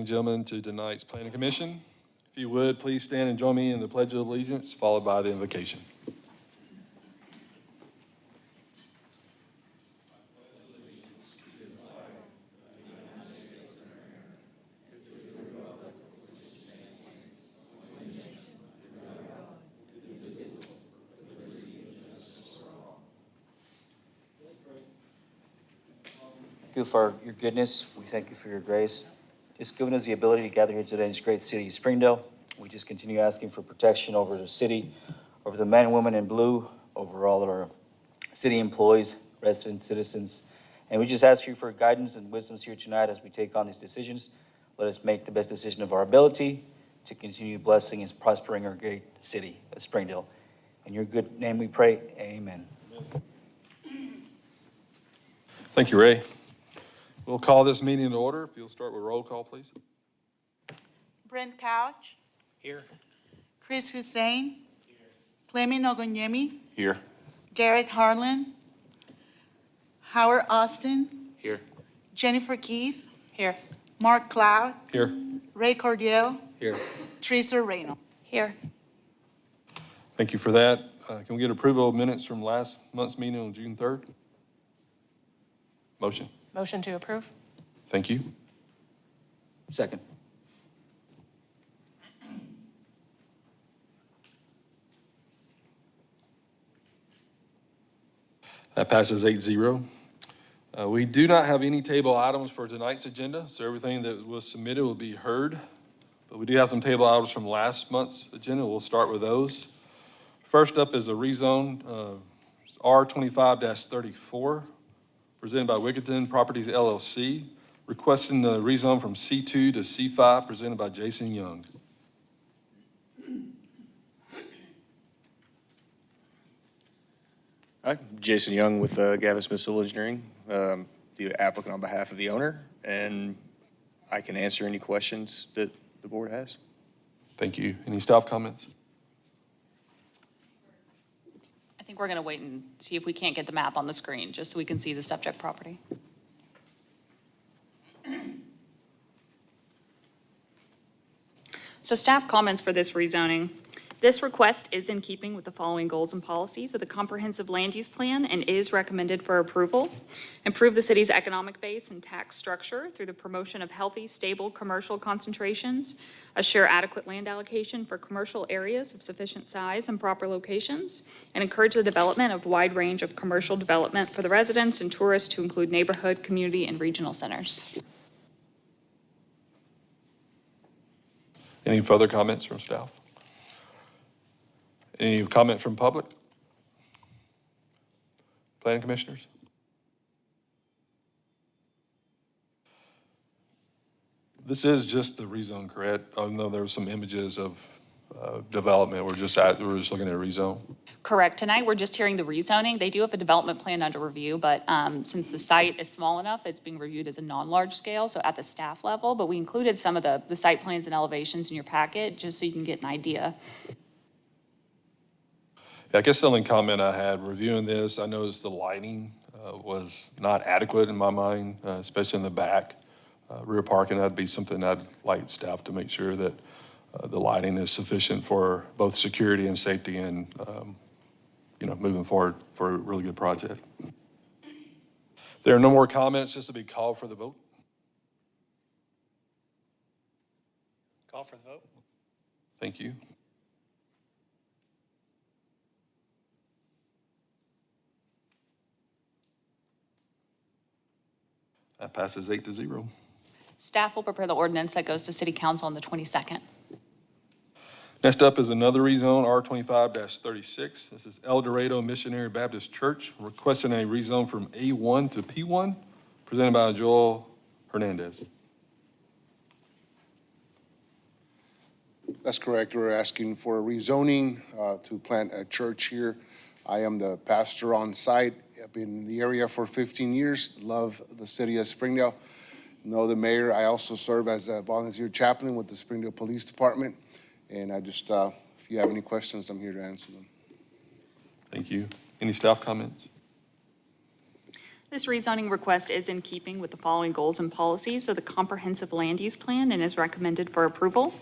and gentlemen, to tonight's Planning Commission. If you would, please stand and join me in the Pledge of Allegiance, followed by the invocation. Thank you for your goodness. We thank you for your grace. Just giving us the ability to gather here today in this great city of Springdale. We just continue asking for protection over the city, over the men and women in blue, over all of our city employees, residents, citizens. And we just ask you for guidance and wisdoms here tonight as we take on these decisions. Let us make the best decision of our ability to continue blessing and prospering our great city of Springdale. In your good name we pray, amen. Thank you, Ray. We'll call this meeting to order. If you'll start with roll call, please. Brent Couch. Here. Chris Hussein. Fleming Ogonyemi. Here. Garrett Harlan. Howard Austin. Here. Jennifer Keith. Here. Mark Cloud. Here. Ray Cordial. Here. Teresa Reynold. Here. Thank you for that. Can we get approval of minutes from last month's meeting on June 3rd? Motion. Motion to approve? Thank you. Second. That passes 8-0. We do not have any table items for tonight's agenda, so everything that was submitted will be heard. But we do have some table items from last month's agenda. We'll start with those. First up is a rezone, R25-34, presented by Wickerton Properties LLC, requesting the rezone from C2 to C5, presented by Jason Young. Hi, Jason Young with Gavin Smith Civil Engineering, the applicant on behalf of the owner, and I can answer any questions that the board has. Thank you. Any staff comments? I think we're going to wait and see if we can't get the map on the screen, just so we can see the subject property. So staff comments for this rezoning. This request is in keeping with the following goals and policies of the comprehensive land use plan and is recommended for approval. Improve the city's economic base and tax structure through the promotion of healthy, stable commercial concentrations, assure adequate land allocation for commercial areas of sufficient size and proper locations, and encourage the development of wide range of commercial development for the residents and tourists to include neighborhood, community, and regional centers. Any further comments from staff? Any comment from public? Planning commissioners? This is just the rezone, correct? Even though there were some images of development, we're just looking at a rezone. Correct. Tonight, we're just hearing the rezoning. They do have a development plan under review, but since the site is small enough, it's being reviewed as a non-large scale, so at the staff level. But we included some of the site plans and elevations in your packet, just so you can get an idea. I guess the only comment I had reviewing this, I noticed the lighting was not adequate in my mind, especially in the back. Rear parking, that'd be something I'd like staff to make sure that the lighting is sufficient for both security and safety and, moving forward for a really good project. There are no more comments. This will be called for the vote. Call for the vote. Thank you. That passes 8-0. Staff will prepare the ordinance that goes to City Council on the 22nd. Next up is another rezone, R25-36. This is El Dorado Missionary Baptist Church, requesting a rezone from A1 to P1, presented by Joel Hernandez. That's correct. We're asking for a rezoning to plant a church here. I am the pastor on site. I've been in the area for 15 years. Love the city of Springdale. Know the mayor. I also serve as a volunteer chaplain with the Springdale Police Department. And I just, if you have any questions, I'm here to answer them. Thank you. Any staff comments? This rezoning request is in keeping with the following goals and policies of the Comprehensive Land Use Plan and is recommended for approval.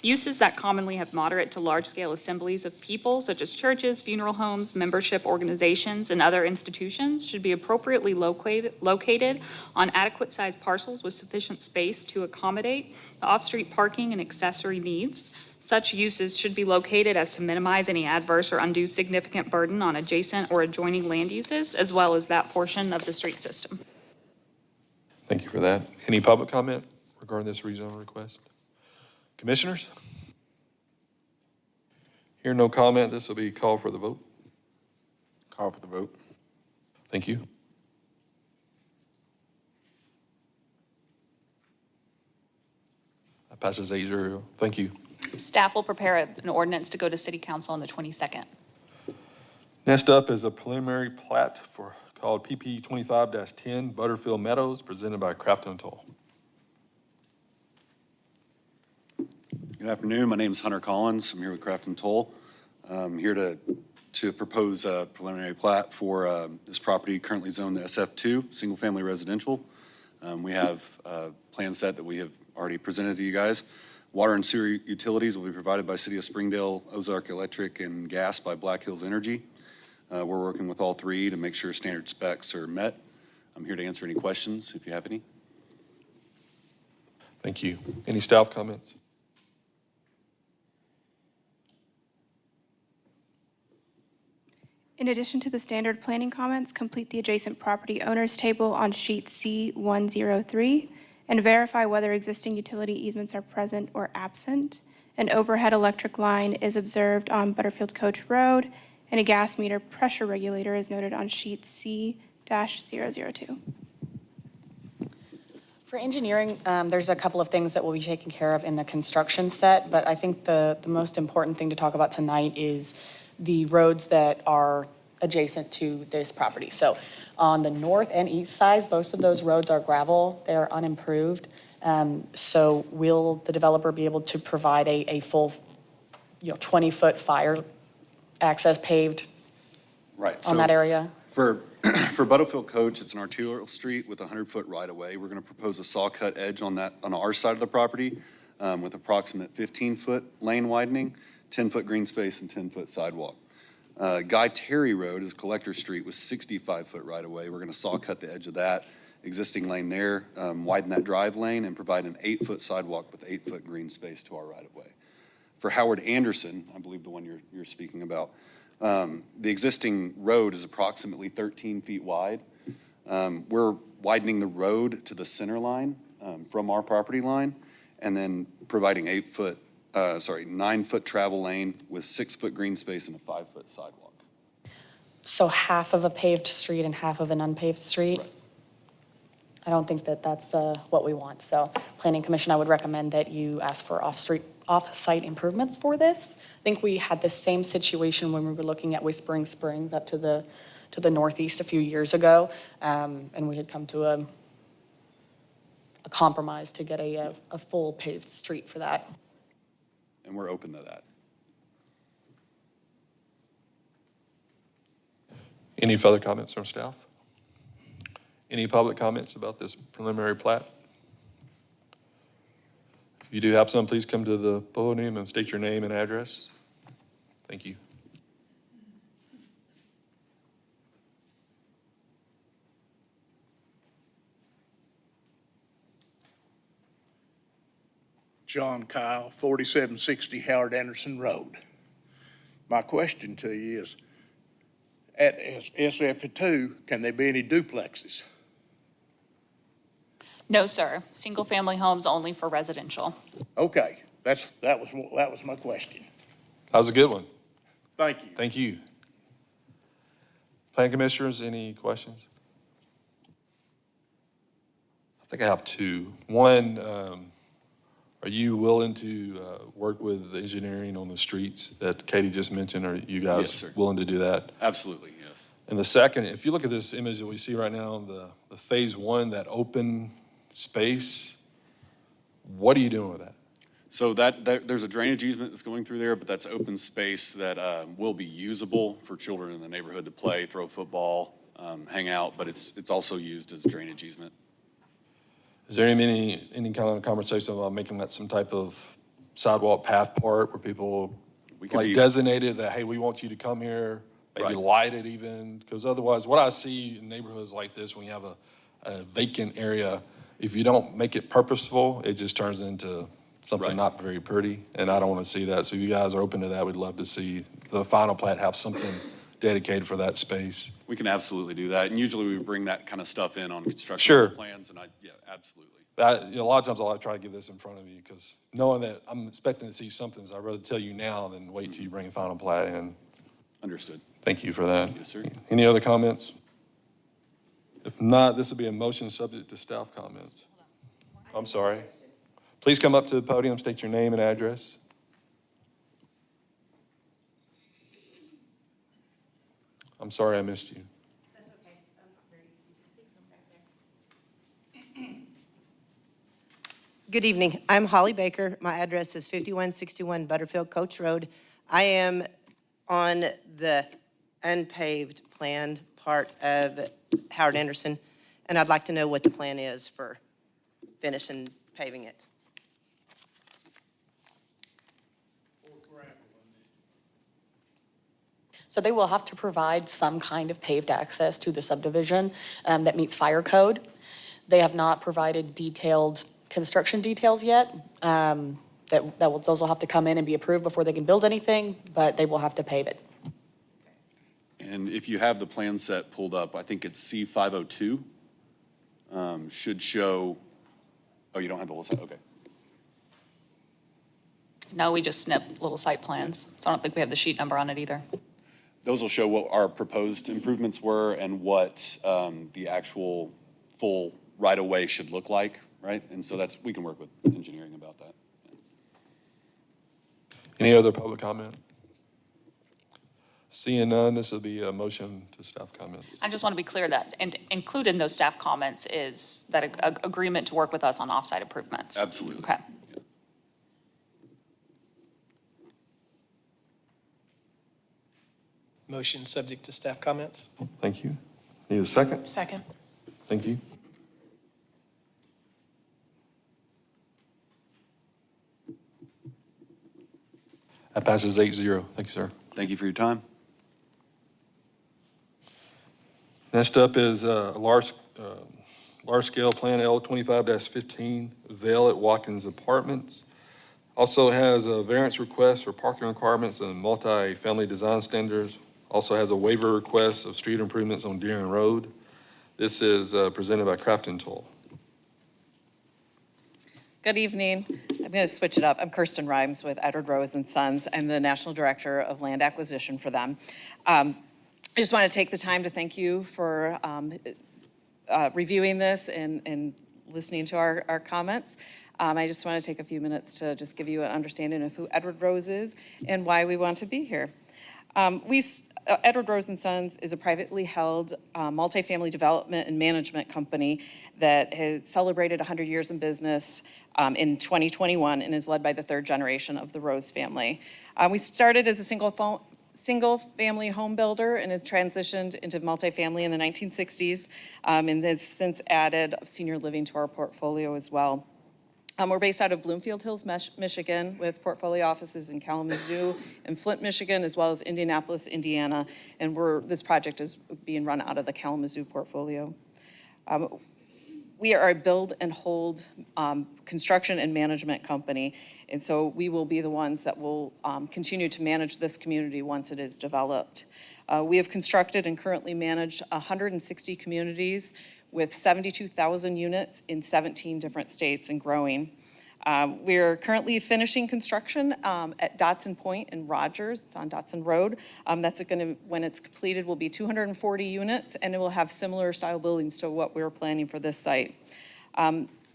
Uses that commonly have moderate to large-scale assemblies of people, such as churches, funeral homes, membership organizations, and other institutions, should be appropriately located on adequate-sized parcels with sufficient space to accommodate the off-street parking and accessory needs. Such uses should be located as to minimize any adverse or undue significant burden on adjacent or adjoining land uses, as well as that portion of the street system. Thank you for that. Any public comment regarding this rezone request? Commissioners? Hear no comment, this will be called for the vote. Call for the vote. Thank you. That passes 8-0. Thank you. Staff will prepare an ordinance to go to City Council on the 22nd. Next up is a preliminary plat called PP 25-10 Butterfield Meadows, presented by Crafton Toll. Good afternoon. My name is Hunter Collins. I'm here with Crafton Toll. I'm here to propose a preliminary plat for this property currently zoned SF2, single-family residential. We have a plan set that we have already presented to you guys. Water and sewer utilities will be provided by City of Springdale, Ozark Electric, and gas by Black Hills Energy. We're working with all three to make sure standard specs are met. I'm here to answer any questions if you have any. Thank you. Any staff comments? In addition to the standard planning comments, complete the adjacent property owners table on sheet C103 and verify whether existing utility easements are present or absent. An overhead electric line is observed on Butterfield Coach Road, and a gas meter pressure regulator is noted on sheet C-002. For engineering, there's a couple of things that will be taken care of in the construction set, but I think the most important thing to talk about tonight is the roads that are adjacent to this property. So on the north and east sides, both of those roads are gravel, they're unimproved. So will the developer be able to provide a full, 20-foot fire access paved Right. on that area? For Butterfield Coach, it's an arterial street with a 100-foot right-of-way. We're going to propose a saw-cut edge on our side of the property with approximate 15-foot lane widening, 10-foot green space, and 10-foot sidewalk. Guy Terry Road is Collector Street with 65-foot right-of-way. We're going to saw-cut the edge of that existing lane there, widen that drive lane, and provide an 8-foot sidewalk with 8-foot green space to our right-of-way. For Howard Anderson, I believe the one you're speaking about, the existing road is approximately 13 feet wide. We're widening the road to the center line from our property line, and then providing 9-foot travel lane with 6-foot green space and a 5-foot sidewalk. So half of a paved street and half of an unpaved street? Right. I don't think that that's what we want. So Planning Commission, I would recommend that you ask for off-site improvements for this. I think we had the same situation when we were looking at Whispering Springs up to the northeast a few years ago. And we had come to a compromise to get a full paved street for that. And we're open to that. Any further comments from staff? Any public comments about this preliminary plat? If you do have some, please come to the podium and state your name and address. Thank you. John Kyle, 4760 Howard Anderson Road. My question to you is, at SF2, can there be any duplexes? No, sir. Single-family homes only for residential. Okay, that was my question. That was a good one. Thank you. Thank you. Plan commissioners, any questions? I think I have two. One, are you willing to work with the engineering on the streets that Katie just mentioned? Are you guys Yes, sir. willing to do that? Absolutely, yes. And the second, if you look at this image that we see right now, the phase one, that open space, what are you doing with that? So there's a drainage easement that's going through there, but that's open space that will be usable for children in the neighborhood to play, throw football, hang out, but it's also used as drainage easement. Is there any kind of conversation about making that some type of sidewalk path part where people We could like be- designated that, hey, we want you to come here, maybe Right. light it even? Because otherwise, what I see in neighborhoods like this, when you have a vacant area, if you don't make it purposeful, it just turns into something Right. not very pretty, and I don't want to see that. So if you guys are open to that, we'd love to see the final plat have something dedicated for that space. We can absolutely do that, and usually we bring that kind of stuff in on construction Sure. plans, and yeah, absolutely. A lot of times I'll try to give this in front of you, because knowing that I'm expecting to see something, so I'd rather tell you now than wait till you bring a final plat in. Understood. Thank you for that. Yes, sir. Any other comments? If not, this will be a motion subject to staff comments. I'm sorry. Please come up to the podium, state your name and address. I'm sorry I missed you. That's okay. I'm not very easy to see from back there. Good evening. I'm Holly Baker. My address is 5161 Butterfield Coach Road. I am on the unpaved planned part of Howard Anderson, and I'd like to know what the plan is for finishing paving it. So they will have to provide some kind of paved access to the subdivision that meets fire code. They have not provided detailed construction details yet. Those will have to come in and be approved before they can build anything, but they will have to pave it. And if you have the plan set pulled up, I think it's C502, should show, oh, you don't have the whole set, okay. No, we just snip little site plans, so I don't think we have the sheet number on it either. Those will show what our proposed improvements were and what the actual full right-of-way should look like, right? And so we can work with engineering about that. Any other public comment? Seeing none, this will be a motion to staff comments. I just want to be clear that, and included in those staff comments is that agreement to work with us on off-site improvements. Absolutely. Okay. Motion subject to staff comments. Thank you. Need a second? Second. Thank you. That passes 8-0. Thank you, sir. Thank you for your time. Next up is large-scale plan L25-15, Vail at Watkins Apartments. Also has a variance request for parking requirements and multi-family design standards. Also has a waiver request of street improvements on Deering Road. This is presented by Crafton Toll. Good evening. I'm going to switch it up. I'm Kirsten Rhymes with Edward Rose and Sons. I'm the National Director of Land Acquisition for them. I just want to take the time to thank you for reviewing this and listening to our comments. I just want to take a few minutes to just give you an understanding of who Edward Rose is and why we want to be here. Edward Rose and Sons is a privately held multifamily development and management company that has celebrated 100 years in business in 2021 and is led by the third generation of the Rose family. We started as a single-family home builder and has transitioned into multifamily in the 1960s and has since added senior living to our portfolio as well. We're based out of Bloomfield Hills, Michigan, with portfolio offices in Kalamazoo and Flint, Michigan, as well as Indianapolis, Indiana. And this project is being run out of the Kalamazoo portfolio. We are a build and hold construction and management company. And so we will be the ones that will continue to manage this community once it is developed. We have constructed and currently manage 160 communities with 72,000 units in 17 different states and growing. We're currently finishing construction at Dotson Point in Rogers. It's on Dotson Road. That's going to, when it's completed, will be 240 units, and it will have similar style buildings to what we're planning for this site.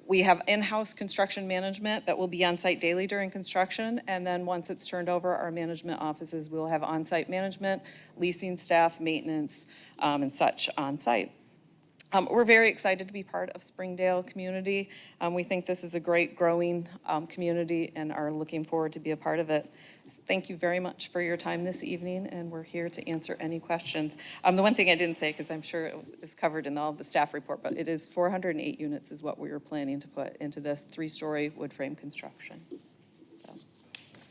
We have in-house construction management that will be on site daily during construction, and then once it's turned over, our management offices will have on-site management, leasing staff, maintenance, and such on site. We're very excited to be part of Springdale community. We think this is a great growing community and are looking forward to be a part of it. Thank you very much for your time this evening, and we're here to answer any questions. The one thing I didn't say, because I'm sure it is covered in all of the staff report, but it is 408 units is what we were planning to put into this 3-story wood frame construction. So.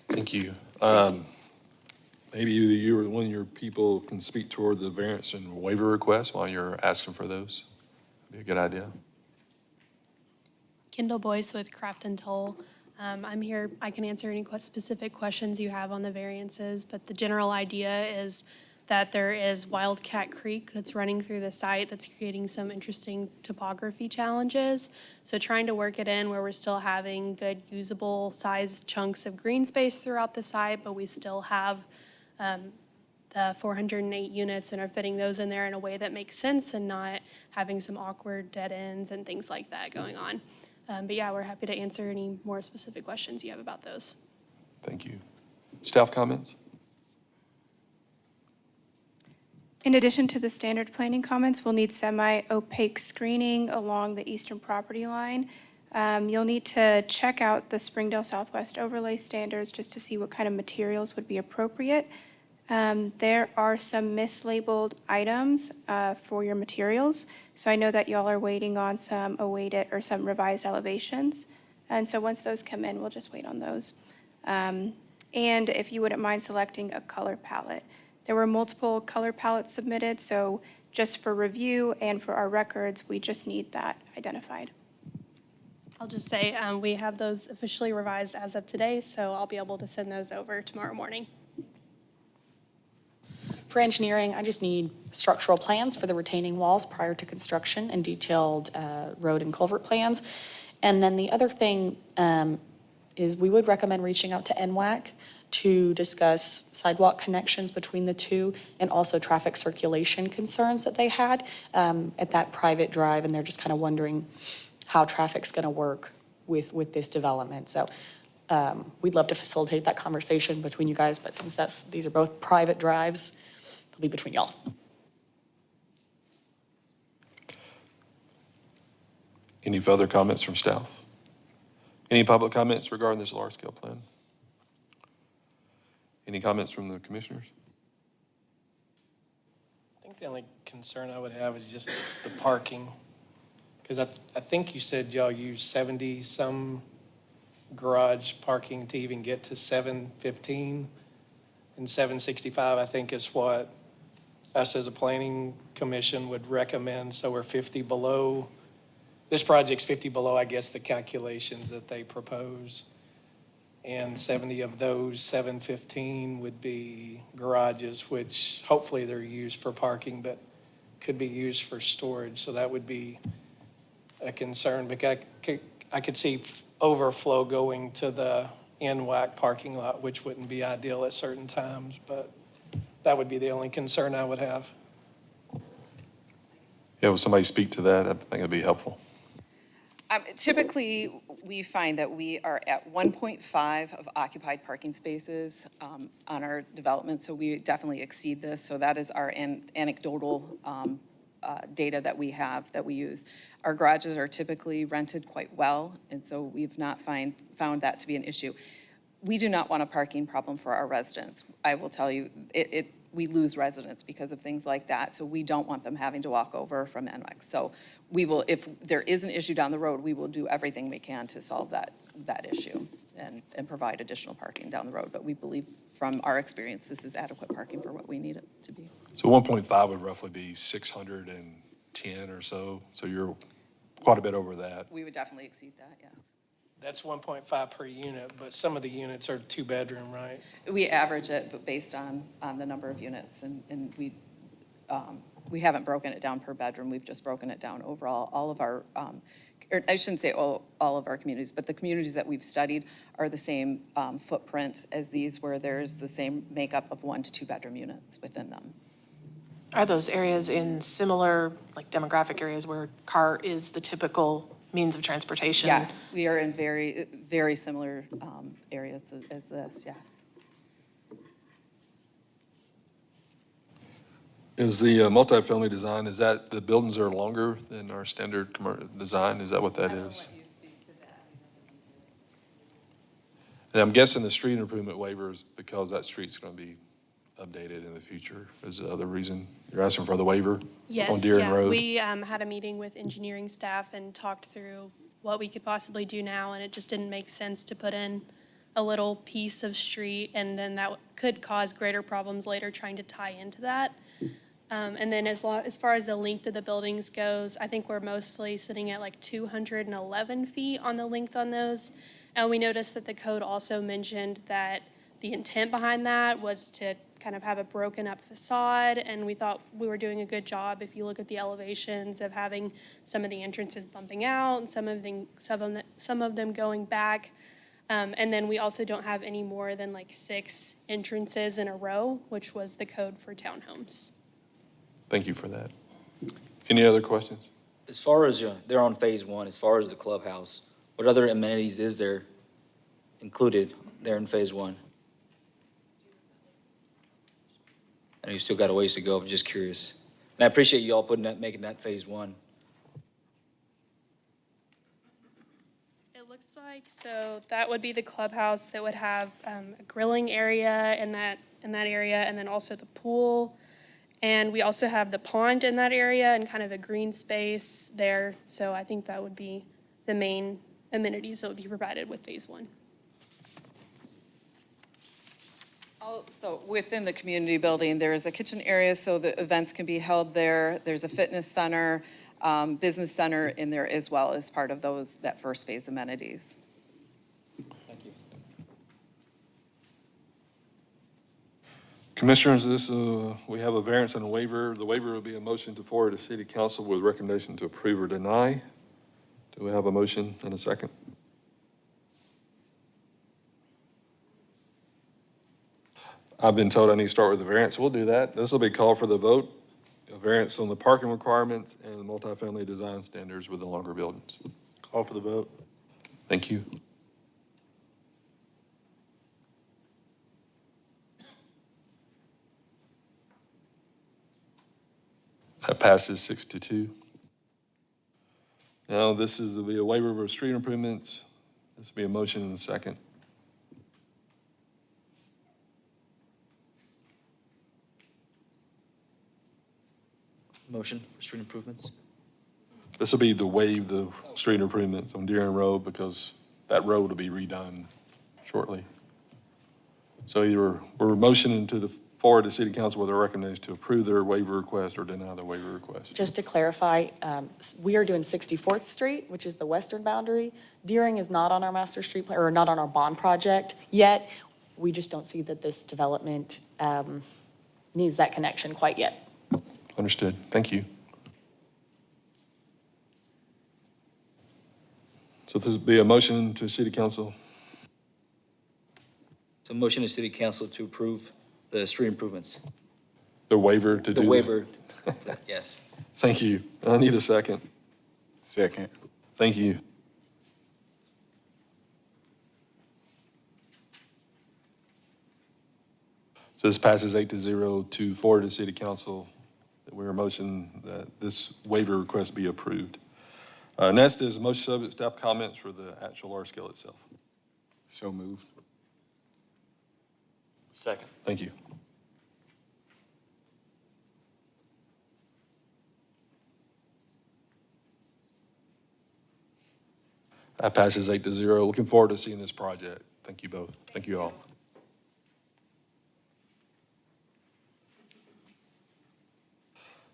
Thank you. Maybe either you or one of your people can speak toward the variance and waiver requests while you're asking for those. Be a good idea. Kendall Boyce with Craft and Toll. I'm here, I can answer any specific questions you have on the variances, but the general idea is that there is Wildcat Creek that's running through the site that's creating some interesting topography challenges. So trying to work it in where we're still having good usable sized chunks of green space throughout the site, but we still have the 408 units and are fitting those in there in a way that makes sense and not having some awkward dead ends and things like that going on. But yeah, we're happy to answer any more specific questions you have about those. Thank you. Staff comments? In addition to the standard planning comments, we'll need semi-opaque screening along the eastern property line. You'll need to check out the Springdale Southwest overlay standards just to see what kind of materials would be appropriate. There are some mislabeled items for your materials. So I know that y'all are waiting on some awaited or some revised elevations. And so once those come in, we'll just wait on those. And if you wouldn't mind selecting a color palette. There were multiple color palettes submitted, so just for review and for our records, we just need that identified. I'll just say we have those officially revised as of today, so I'll be able to send those over tomorrow morning. For engineering, I just need structural plans for the retaining walls prior to construction and detailed road and culvert plans. And then the other thing is we would recommend reaching out to NWAC to discuss sidewalk connections between the two and also traffic circulation concerns that they had at that private drive. And they're just kind of wondering how traffic's going to work with this development. So we'd love to facilitate that conversation between you guys, but since these are both private drives, they'll be between y'all. Any further comments from staff? Any public comments regarding this large-scale plan? Any comments from the commissioners? I think the only concern I would have is just the parking. Because I think you said y'all use 70-some garage parking to even get to 715. And 765, I think, is what us as a planning commission would recommend. So we're 50 below. This project's 50 below, I guess, the calculations that they propose. And 70 of those, 715 would be garages, which hopefully they're used for parking, but could be used for storage. So that would be a concern. Because I could see overflow going to the NWAC parking lot, which wouldn't be ideal at certain times, but that would be the only concern I would have. Yeah, will somebody speak to that? I think it'd be helpful. Typically, we find that we are at 1.5 of occupied parking spaces on our development, so we definitely exceed this. So that is our anecdotal data that we have, that we use. Our garages are typically rented quite well, and so we've not found that to be an issue. We do not want a parking problem for our residents. I will tell you, we lose residents because of things like that, so we don't want them having to walk over from NWAC. So we will, if there is an issue down the road, we will do everything we can to solve that issue and provide additional parking down the road. But we believe from our experience, this is adequate parking for what we need it to be. So 1.5 would roughly be 610 or so. So you're quite a bit over that. We would definitely exceed that, yes. That's 1.5 per unit, but some of the units are 2-bedroom, right? We average it, but based on the number of units, and we haven't broken it down per bedroom. We've just broken it down overall. All of our, or I shouldn't say all of our communities, but the communities that we've studied are the same footprint as these, where there's the same makeup of 1 to 2-bedroom units within them. Are those areas in similar, like demographic areas where car is the typical means of transportation? Yes, we are in very, very similar areas as this, yes. Is the multifamily design, is that the buildings are longer than our standard design? Is that what that is? And I'm guessing the street improvement waivers, because that street's going to be updated in the future, is the other reason you're asking for the waiver? Yes, On Deering yeah. Road? We had a meeting with engineering staff and talked through what we could possibly do now, and it just didn't make sense to put in a little piece of street, and then that could cause greater problems later trying to tie into that. And then as far as the length of the buildings goes, I think we're mostly sitting at like 211 feet on the length on those. And we noticed that the code also mentioned that the intent behind that was to kind of have a broken up facade, and we thought we were doing a good job. If you look at the elevations of having some of the entrances bumping out and some of them going back. And then we also don't have any more than like 6 entrances in a row, which was the code for townhomes. Thank you for that. Any other questions? As far as, they're on phase one, as far as the clubhouse, what other amenities is there included there in phase one? I know you still got a ways to go, but just curious. And I appreciate you all making that phase one. It looks like, so that would be the clubhouse that would have a grilling area in that area, and then also the pool. And we also have the pond in that area and kind of a green space there. So I think that would be the main amenities that would be provided with phase one. Also, within the community building, there is a kitchen area so that events can be held there. There's a fitness center, business center in there as well as part of that first phase amenities. Thank you. Commissioners, we have a variance and a waiver. The waiver will be a motion to forward to City Council with recommendation to approve or deny. Do we have a motion and a second? I've been told I need to start with the variance. We'll do that. This will be called for the vote. A variance on the parking requirements and the multifamily design standards with the longer buildings. Call for the vote. Thank you. That passes 6-2. Now, will be a waiver of street improvements. This will be a motion and a second. Motion for street improvements? This will be to waive the street improvements on Deering Road because that road will be redone shortly. So either we're motioning forward to City Council with a recommendation to approve their waiver request or deny the waiver request. Just to clarify, we are doing 64th Street, which is the western boundary. Deering is not on our master street plan, or not on our bond project yet. We just don't see that this development needs that connection quite yet. Understood. Thank you. So this would be a motion to City Council. So motion to city council to approve the street improvements. The waiver to do. The waiver, yes. Thank you. I need a second. Second. Thank you. So this passes 8-0 to forward to City Council. We are motion that this waiver request be approved. Next is motion subject staff comments for the actual large scale itself. So moved. Second. Thank you. That passes 8-0. Looking forward to seeing this project. Thank you both. Thank you all.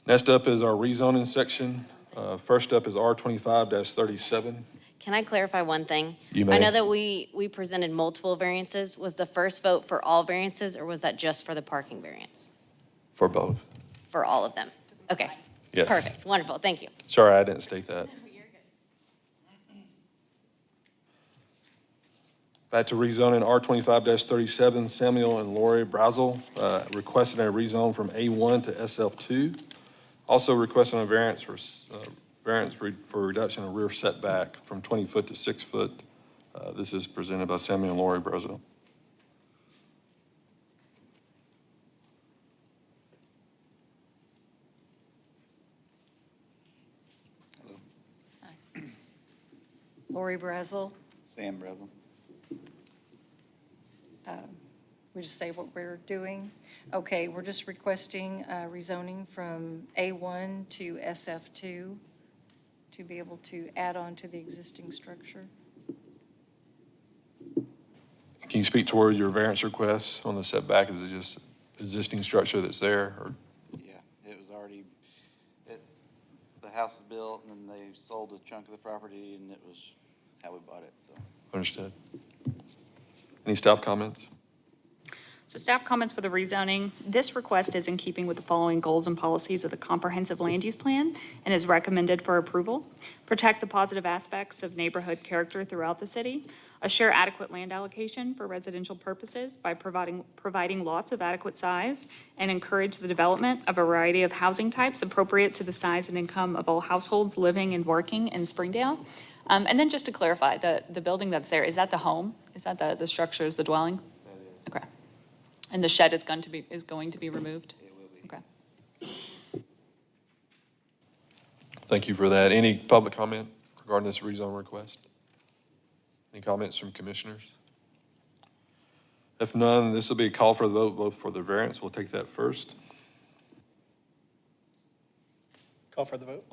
Next up is our rezoning section. First up is R25-37. Can I clarify one thing? You may. I know that we presented multiple variances. Was the first vote for all variances, or was that just for the parking variance? For both. For all of them? Okay. Yes. Perfect, wonderful, thank you. Sorry, I didn't state that. Back to rezoning R25-37, Samuel and Lori Brazel requested a rezone from A1 to SF2. Also requesting a variance for reduction of rear setback from 20 foot to 6 foot. This is presented by Samuel and Lori Brazel. Lori Brazel. Sam Breslin. We just say what we're doing. Okay, we're just requesting rezoning from A1 to SF2 to be able to add on to the existing structure. Can you speak toward your variance request on the setback? Is it just existing structure that's there, or? Yeah, it was already, the house was built and then they sold a chunk of the property and it was how we bought it, so. Understood. Any staff comments? So staff comments for the rezoning. This request is in keeping with the following goals and policies of the comprehensive land use plan and is recommended for approval. Protect the positive aspects of neighborhood character throughout the city. Assure adequate land allocation for residential purposes by providing lots of adequate size, and encourage the development of a variety of housing types appropriate to the size and income of all households living and working in Springdale. And then just to clarify, the building that's there, is that the home? Is that the structure, is the dwelling? Okay. And the shed is going to be removed? It will be. Okay. Thank you for that. Any public comment regarding this rezone request? Any comments from commissioners? If none, this will be a call for the vote for the variance. We'll take that first. Call for the vote.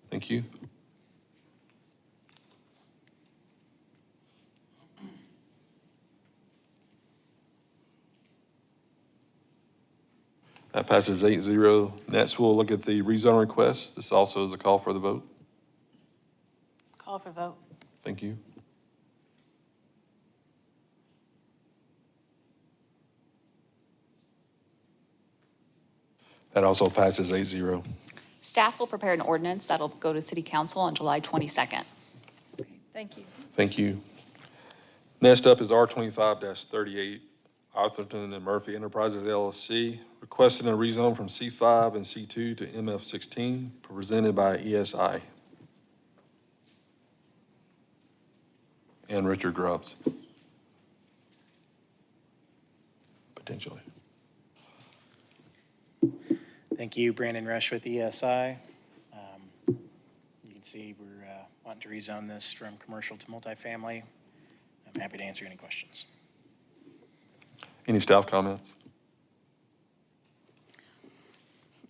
Thank you. That passes 8-0. Next, we'll look at the rezone request. This also is a call for the vote. Call for vote. Thank you. That also passes 8-0. Staff will prepare an ordinance that'll go to city council on July 22nd. Thank you. Thank you. Next up is R25-38, Arthurton and Murphy Enterprises LLC, requesting a rezone from C5 and C2 to MF16, presented by ESI. And Richard Grubbs. Potentially. Thank you, Brandon Rush with ESI. You can see we're wanting to rezone this from commercial to multifamily. I'm happy to answer any questions. Any staff comments?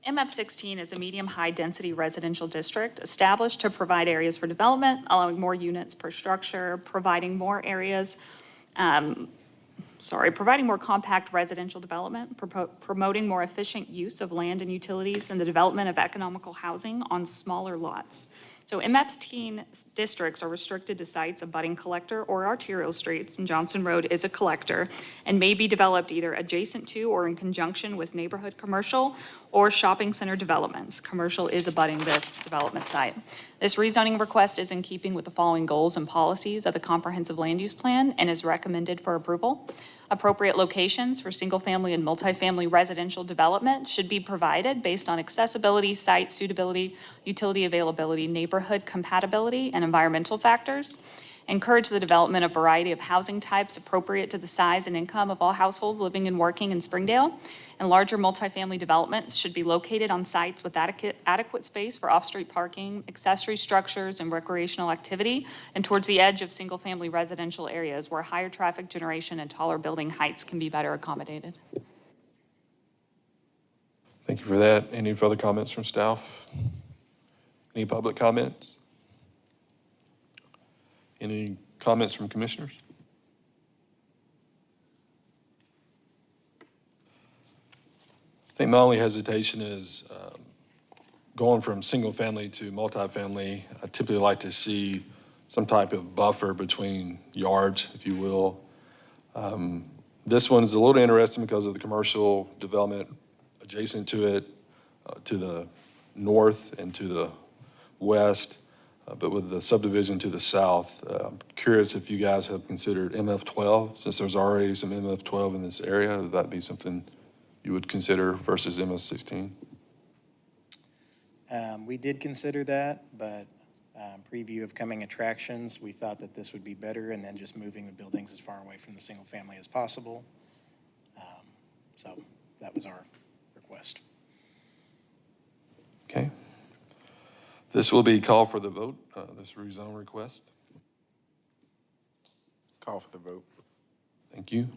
MF16 is a medium-high density residential district established to provide areas for development, allowing more units per structure, providing more compact residential development, promoting more efficient use of land and utilities, and the development of economical housing on smaller lots. So MF16 districts are restricted to sites abutting collector or arterial streets, and Johnson Road is a collector, and may be developed either adjacent to or in conjunction with neighborhood commercial or shopping center developments. Commercial is abutting this development site. This rezoning request is in keeping with the following goals and policies of the comprehensive land use plan and is recommended for approval. Appropriate locations for single-family and multifamily residential development should be provided based on accessibility, site suitability, utility availability, neighborhood compatibility, and environmental factors. Encourage the development of a variety of housing types appropriate to the size and income of all households living and working in Springdale. And larger multifamily developments should be located on sites with adequate space for off-street parking, accessory structures, and recreational activity, and towards the edge of single-family residential areas where higher traffic generation and taller building heights can be better accommodated. Thank you for that. Any further comments from staff? Any public comments? Any comments from commissioners? I think my only hesitation is going from single family to multifamily. I typically like to see some type of buffer between yards, if you will. This one is a little interesting because of the commercial development adjacent to it, to the north and to the west, but with the subdivision to the south. I'm curious if you guys have considered MF12, since there's already some MF12 in this area. Would that be something you would consider versus MS16? We did consider that, but preview of coming attractions, we thought that this would be better, and then just moving the buildings as far away from the single family as possible. So that was our request. Okay. This will be called for the vote, this rezone request. Call for the vote. Thank you.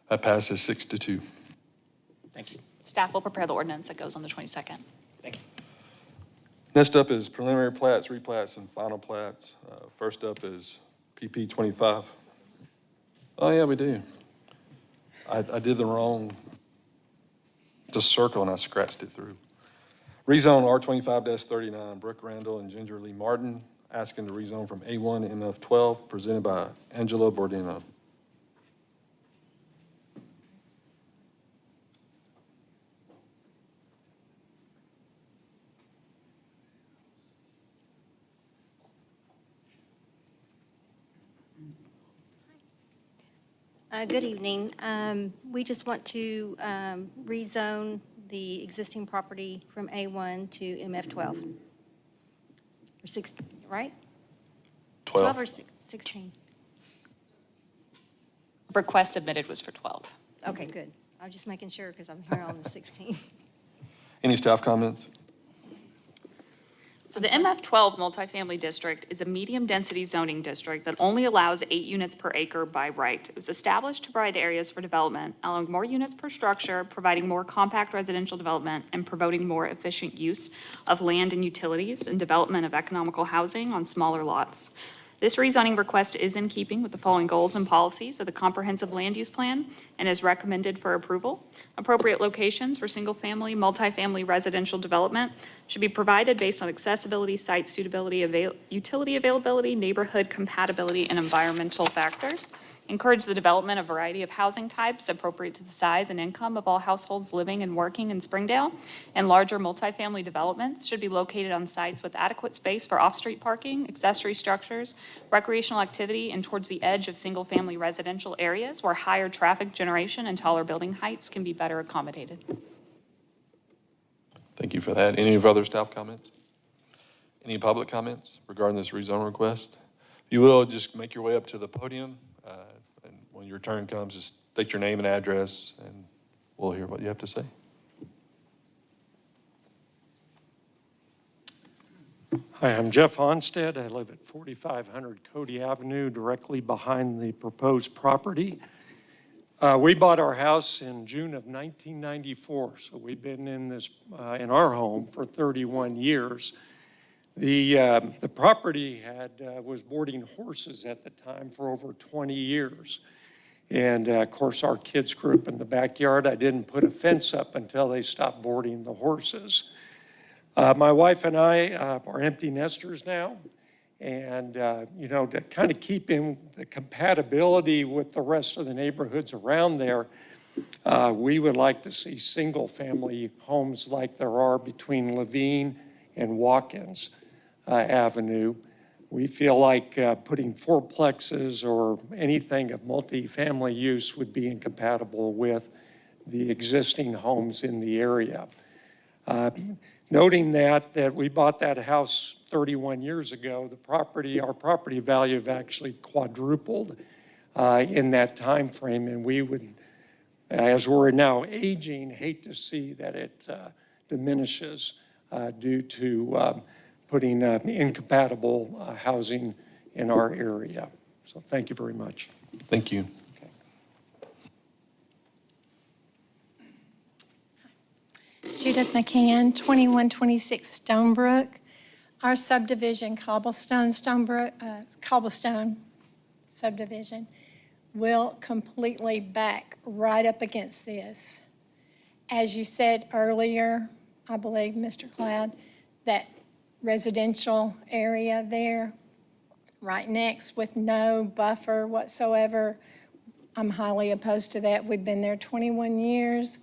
That passes 6-2. Thank you. Staff will prepare the ordinance that goes on the 22nd. Thank you. Next up is preliminary plats, replats, and final plats. First up is PP 25. Oh, yeah, we do. I did the wrong, the circle, and I scratched it through. Rezone R25-39, Brooke Randall and Ginger Lee Martin, asking to rezone from A1 to MF12, presented by Angela Bordino. Good evening. We just want to rezone the existing property from A1 to MF12. Or 16, right? 12 or 16? Request submitted was for 12. Okay, good. I was just making sure because I'm here on the 16. Any staff comments? So the MF12 multifamily district is a medium-density zoning district that only allows 8 units per acre by right. It was established to provide areas for development, allowing more units per structure, providing more compact residential development, and promoting more efficient use of land and utilities and development of economical housing on smaller lots. This rezoning request is in keeping with the following goals and policies of the Comprehensive Land Use Plan and is recommended for approval. Appropriate locations for single-family, multifamily residential development should be provided based on accessibility, site suitability, utility availability, neighborhood compatibility, and environmental factors. Encourage the development of a variety of housing types appropriate to the size and income of all households living and working in Springdale. And larger multifamily developments should be located on sites with adequate space for off-street parking, accessory structures, recreational activity, and towards the edge of single-family residential areas where higher traffic generation and taller building heights can be better accommodated. Thank you for that. Any other staff comments? Any public comments regarding this rezone request? You will just make your way up to the podium, and when your turn comes, just state your name and address, and we'll hear what you have to say. Hi, I'm Jeff Onstead. I live at 4500 Cody Avenue, directly behind the proposed property. We bought our house in June of 1994, so we've been in this, in our home for 31 years. The property was boarding horses at the time for over 20 years. And of course, our kids grew up in the backyard. I didn't put a fence up until they stopped boarding the horses. My wife and I are empty nesters now. And, you know, to kind of keep in the compatibility with the rest of the neighborhoods around there, we would like to see single-family homes like there are between Levine and Watkins Avenue. We feel like putting fourplexes or anything of multifamily use would be incompatible with the existing homes in the area. Noting that we bought that house 31 years ago, our property value have actually quadrupled in that time frame, and we would, as we're now aging, hate to see that it diminishes due to putting incompatible housing in our area. So thank you very much. Thank you. Judith McCann, 2126 Stonebrook. Our subdivision, Cobblestone subdivision, will completely back right up against this. As you said earlier, I believe, Mr. Cloud, that residential area there, right next with no buffer whatsoever, I'm highly opposed to that. We've been there 21 years.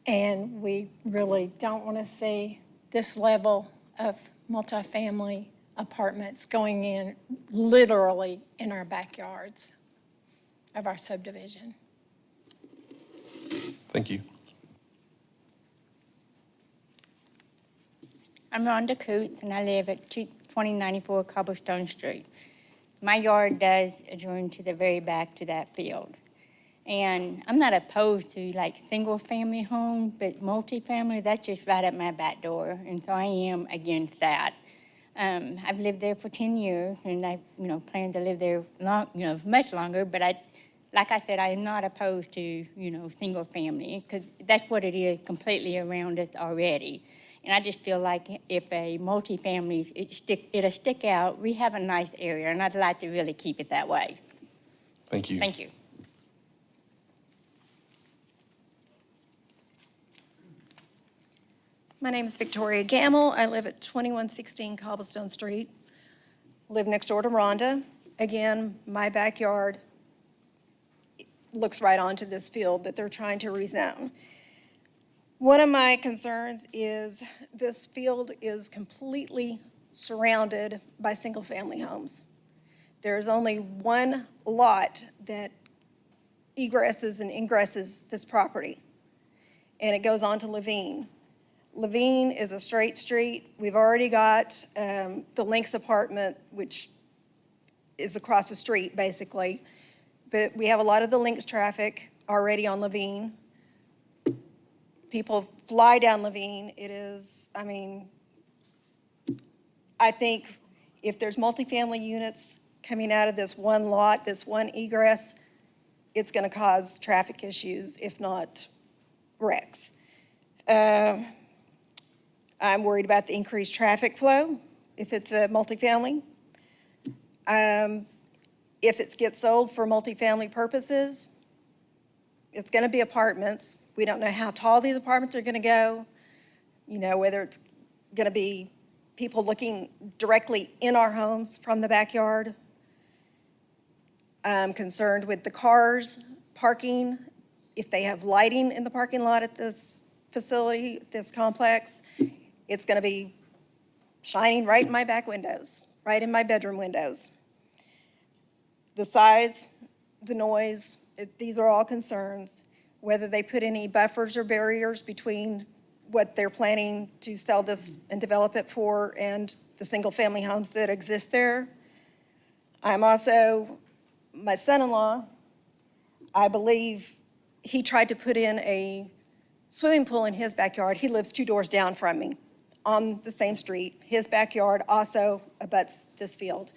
And we really don't want to see this level of multifamily apartments going in literally in our backyards of our subdivision. Thank you. I'm Rhonda Coots, and I live at 2094 Cobblestone Street. My yard does adjoin to the very back to that field. And I'm not opposed to like single-family home, but multifamily, that's just right at my back door. And so I am against that. I've lived there for 10 years and I, plan to live there much longer, but like I said, I am not opposed to, single family because that's what it is completely around us already. And I just feel like if a multifamily, it'll stick out. We have a nice area and I'd like to really keep it that way. Thank you. Thank you. My name is Victoria Gamble. I live at 2116 Cobblestone Street. Live next door to Rhonda. Again, my backyard looks right onto this field that they're trying to rezone. One of my concerns is this field is completely surrounded by single-family homes. There's only one lot that egresses and ingresses this property, and it goes on to Levine. Levine is a straight street. We've already got the Lynx apartment, which is across the street, basically. But we have a lot of the Lynx traffic already on Levine. People fly down Levine. It is, I think if there's multifamily units coming out of this one lot, this one egress, it's going to cause traffic issues, if not wrecks. I'm worried about the increased traffic flow if it's a multifamily. If it gets sold for multifamily purposes, it's going to be apartments. We don't know how tall these apartments are going to go, whether it's going to be people looking directly in our homes from the backyard. I'm concerned with the cars parking, if they have lighting in the parking lot at this facility, this complex. It's going to be shining right in my back windows, right in my bedroom windows. The size, the noise, these are all concerns. Whether they put any buffers or barriers between what they're planning to sell this and develop it for and the single-family homes that exist there. I'm also, my son-in-law, I believe he tried to put in a swimming pool in his backyard. He lives 2 doors down from me on the same street. His backyard also abuts this field.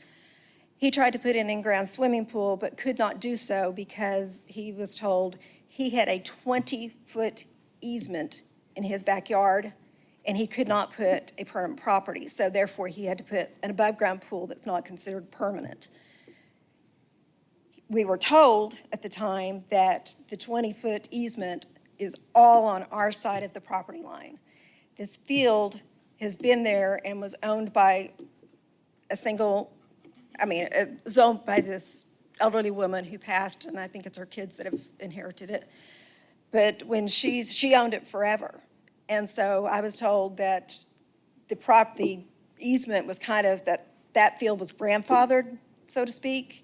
He tried to put in an in-ground swimming pool, but could not do so because he was told he had a 20-foot easement in his backyard, and he could not put a permanent property. So therefore, he had to put an above-ground pool that's not considered permanent. We were told at the time that the 20-foot easement is all on our side of the property line. This field has been there and was owned by it was owned by this elderly woman who passed, and I think it's her kids that have inherited it. But when she owned it forever. And so I was told that the easement was kind of, that field was grandfathered, so to speak.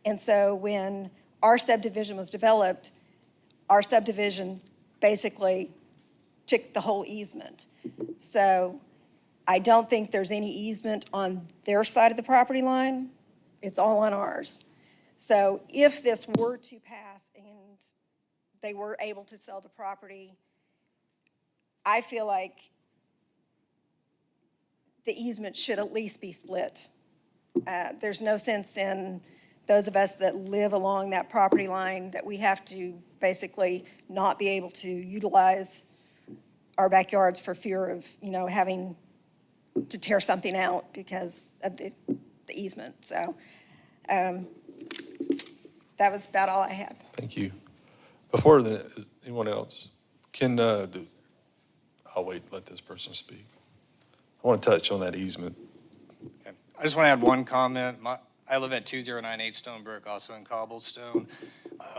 And so when our subdivision was developed, our subdivision basically took the whole easement. So I don't think there's any easement on their side of the property line. It's all on ours. So if this were to pass and they were able to sell the property, I feel like the easement should at least be split. There's no sense in those of us that live along that property line that we have to basically not be able to utilize our backyards for fear of, having to tear something out because of the easement. So that was about all I had. Thank you. Before anyone else, I'll wait, let this person speak. I want to touch on that easement. I just want to add one comment. I live at 2098 Stonebrook, also in Cobblestone.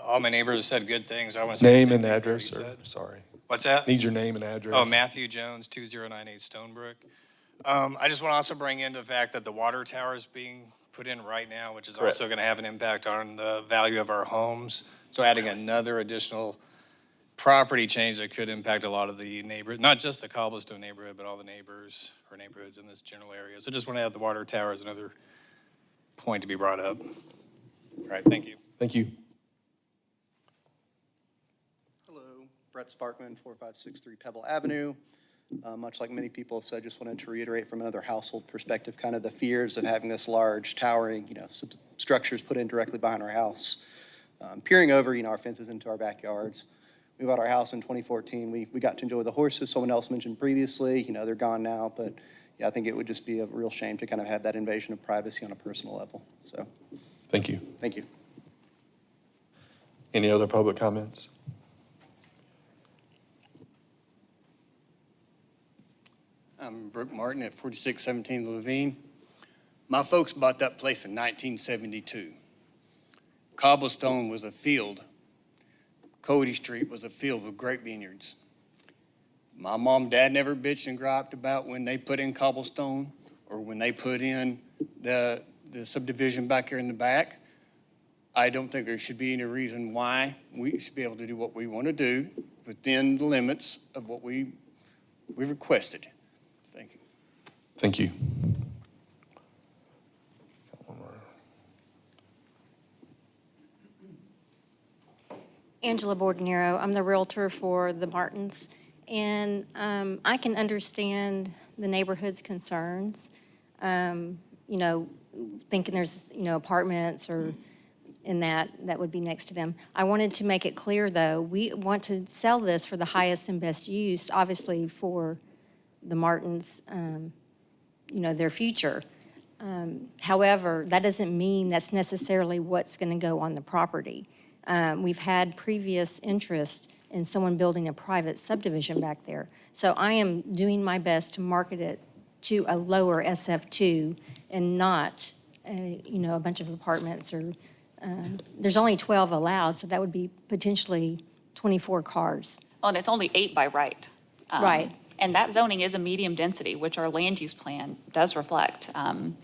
All my neighbors have said good things. I want to say Name the and same things address, that sir. you said. Sorry. What's that? Need your name and address. Oh, Matthew Jones, 2098 Stonebrook. I just want to also bring in the fact that the water tower is being put in right now, which is Correct. also going to have an impact on the value of our homes. So adding another additional property change that could impact a lot of the neighbors, not just the Cobblestone neighborhood, but all the neighbors or neighborhoods in this general area. So just want to add the water tower as another point to be brought up. All right, thank you. Thank you. Brett Sparkman, 4563 Pebble Avenue. Much like many people have said, just wanted to reiterate from another household perspective, kind of the fears of having this large towering, structures put in directly behind our house. Peering over, our fences into our backyards. We bought our house in 2014. We got to enjoy the horses. Someone else mentioned previously, they're gone now, but yeah, I think it would just be a real shame to kind of have that invasion of privacy on a personal level. So, Thank you. thank you. Any other public comments? I'm Brooke Martin at 4617 Levine. My folks bought that place in 1972. Cobblestone was a field. Cody Street was a field with grape vineyards. My mom and dad never bitched and griped about when they put in cobblestone or when they put in the subdivision back here in the back. I don't think there should be any reason why we should be able to do what we want to do within the limits of what we requested. Thank you. Thank you. Angela Bordenero, I'm the Realtor for the Martins, and I can understand the neighborhood's concerns, thinking there's, apartments or in that would be next to them. I wanted to make it clear, though, we want to sell this for the highest and best use, obviously for the Martins, their future. However, that doesn't mean that's necessarily what's going to go on the property. We've had previous interest in someone building a private subdivision back there. So I am doing my best to market it to a lower SF2 and not, a bunch of apartments or, there's only 12 allowed, so that would be potentially 24 cars. Well, and it's only 8 by right. Right. And that zoning is a medium density, which our land use plan does reflect. And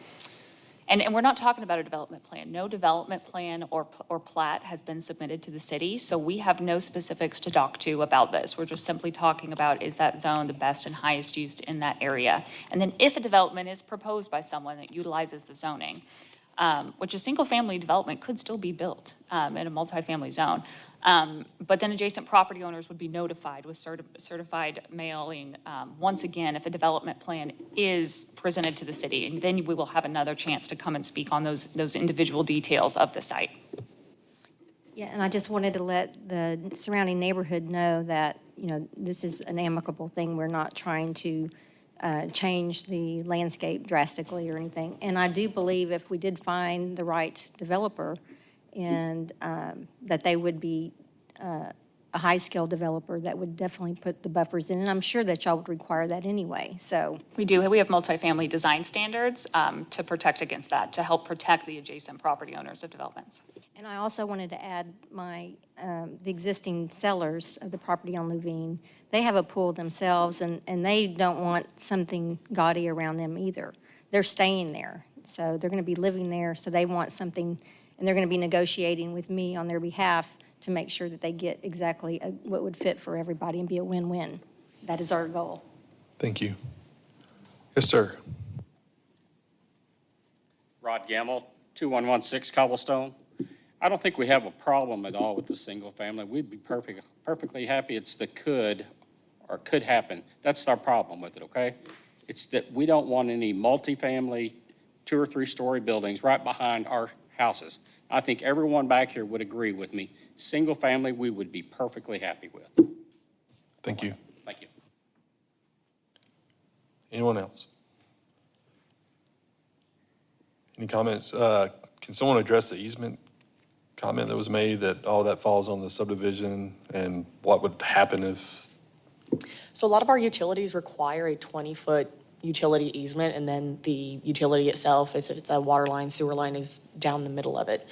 we're not talking about a development plan. No development plan or plat has been submitted to the city, so we have no specifics to talk to about this. We're just simply talking about, is that zone the best and highest used in that area? And then if a development is proposed by someone that utilizes the zoning, which a single-family development could still be built in a multifamily zone. But then adjacent property owners would be notified with certified mailing, once again, if a development plan is presented to the city. And then we will have another chance to come and speak on those individual details of the site. Yeah, and I just wanted to let the surrounding neighborhood know that, this is an amicable thing. We're not trying to change the landscape drastically or anything. And I do believe if we did find the right developer and that they would be a high-scale developer that would definitely put the buffers in. And I'm sure that y'all would require that anyway, so. We do. We have multifamily design standards to protect against that, to help protect the adjacent property owners of developments. And I also wanted to add the existing sellers of the property on Louvain, they have a pool themselves, and they don't want something gaudy around them either. They're staying there, so they're going to be living there, so they want something, and they're going to be negotiating with me on their behalf to make sure that they get exactly what would fit for everybody and be a win-win. That is our goal. Thank you. Yes, sir. Rod Gamble, 2116 Cobblestone. I don't think we have a problem at all with the single family. We'd be perfectly happy. It's the could happen. That's our problem with it, okay? It's that we don't want any multifamily 2 or 3 story buildings right behind our houses. I think everyone back here would agree with me. Single family, we would be perfectly happy with. Thank you. Thank you. Anyone else? Any comments? Can someone address the easement comment that was made that all that falls on the subdivision and what would happen if? So a lot of our utilities require a 20-foot utility easement, and then the utility itself, if it's a water line, sewer line, is down the middle of it.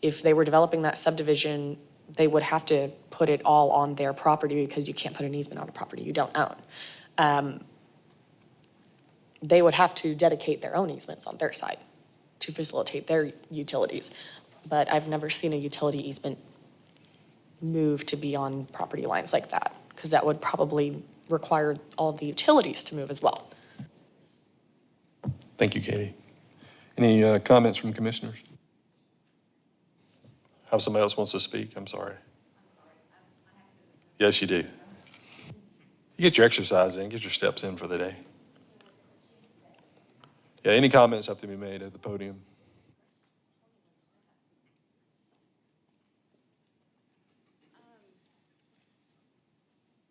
If they were developing that subdivision, they would have to put it all on their property because you can't put an easement on a property you don't own. They would have to dedicate their own easements on their side to facilitate their utilities. But I've never seen a utility easement move to be on property lines like that, because that would probably require all the utilities to move as well. Thank you, Katie. Any comments from commissioners? How somebody else wants to speak? I'm sorry. Yes, you do. You get your exercise in, get your steps in for the day. Yeah, any comments have to be made at the podium?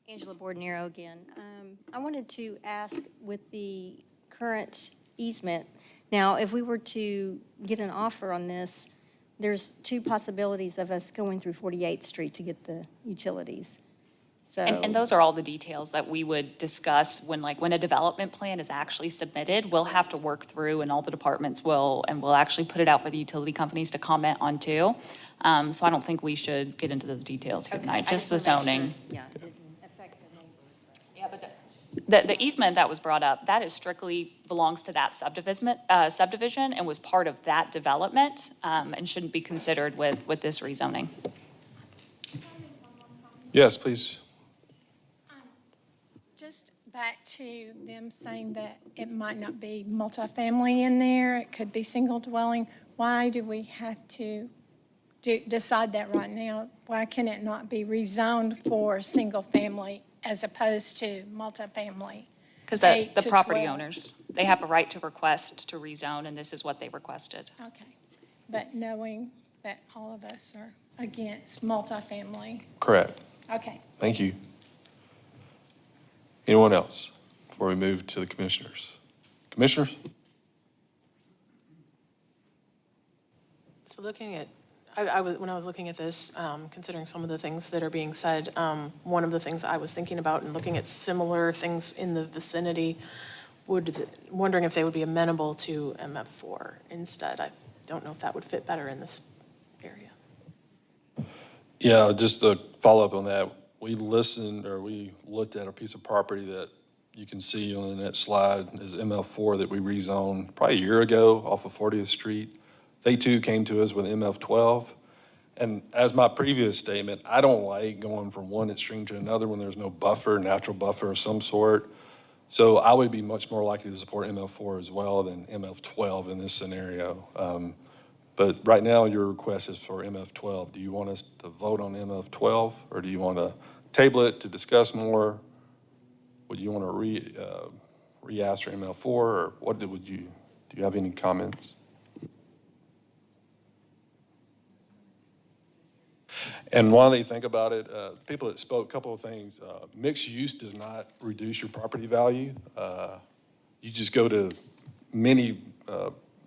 Angela Bordenero again. I wanted to ask with the current easement, now, if we were to get an offer on this, there's two possibilities of us going through 48th Street to get the utilities. So. And those are all the details that we would discuss when a development plan is actually submitted. We'll have to work through, and all the departments will, and we'll actually put it out for the utility companies to comment on too. So I don't think we should get into those details here tonight, just the zoning. Yeah, it didn't affect the neighbors. Yeah, but the easement that was brought up, that is strictly belongs to that subdivision and was part of that development, and shouldn't be considered with this rezoning. Yes, please. Just back to them saying that it might not be multifamily in there, it could be single dwelling. Why do we have to decide that right now? Why can it not be rezoned for single family as opposed to multifamily? Because 8 the to property 12? owners, they have a right to request to rezone, and this is what they requested. Okay, but knowing that all of us are against multifamily, Correct. okay. Thank you. Anyone else before we move to the commissioners? Commissioners? So looking at, when I was looking at this, considering some of the things that are being said, one of the things I was thinking about and looking at similar things in the vicinity, wondering if they would be amenable to MF4 instead. I don't know if that would fit better in this area. Yeah, just to follow up on that, we looked at a piece of property that you can see on that slide is MF4 that we rezoned probably a year ago off of 40th Street. They too came to us with MF12. And as my previous statement, I don't like going from one extreme to another when there's no buffer, natural buffer of some sort. So I would be much more likely to support MF4 as well than MF12 in this scenario. But right now, your request is for MF12. Do you want us to vote on MF12, or do you want to table it to discuss more? Would you want to re-ask for MF4, or do you have any comments? And while they think about it, people that spoke, a couple of things. Mixed use does not reduce your property value. You just go to many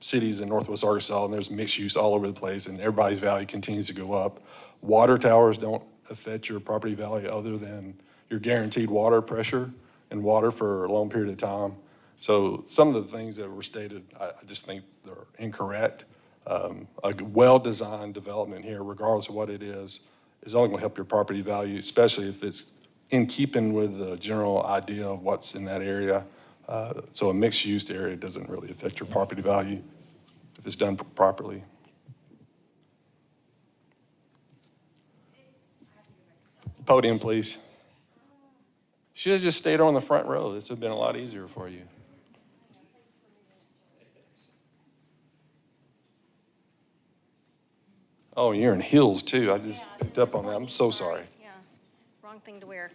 cities in Northwest Arkansas, and there's mixed use all over the place, and everybody's value continues to go up. Water towers don't affect your property value other than your guaranteed water pressure and water for a long period of time. So some of the things that were stated, I just think they're incorrect. A well-designed development here, regardless of what it is only going to help your property value, especially if it's in keeping with the general idea of what's in that area. So a mixed-use area doesn't really affect your property value if it's done properly. Podium, please. Should have just stayed on the front row. This would have been a lot easier for you. Oh, you're in heels too. I just picked up on that. I'm so sorry. Yeah, wrong thing to wear.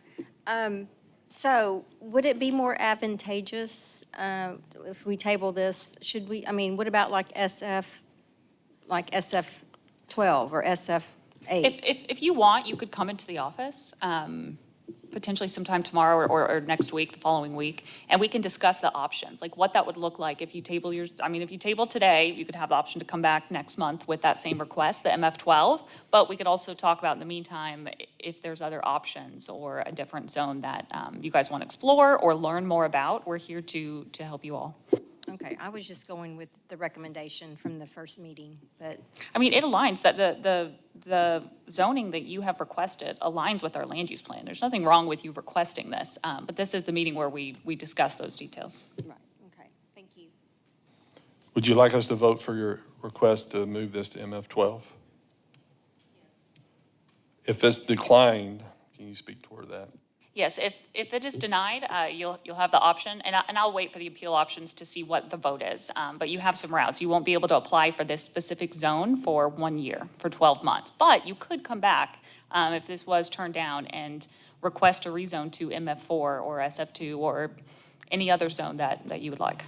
So would it be more advantageous if we table this? Should we, what about like SF12 or SF8? If you want, you could come into the office, potentially sometime tomorrow or next week, the following week, and we can discuss the options, like what that would look like if you table if you table today, you could have the option to come back next month with that same request, the MF12, but we could also talk about in the meantime if there's other options or a different zone that you guys want to explore or learn more about. We're here to help you all. Okay, I was just going with the recommendation from the first meeting, but. It aligns that the zoning that you have requested aligns with our land use plan. There's nothing wrong with you requesting this, but this is the meeting where we discuss those details. Right, okay, thank you. Would you like us to vote for your request to move this to MF12? If it's declined, can you speak toward that? Yes, if it is denied, you'll have the option, and I'll wait for the appeal options to see what the vote is. But you have some routes. You won't be able to apply for this specific zone for 1 year, for 12 months. But you could come back, if this was turned down, and request a rezone to MF4 or SF2 or any other zone that you would like.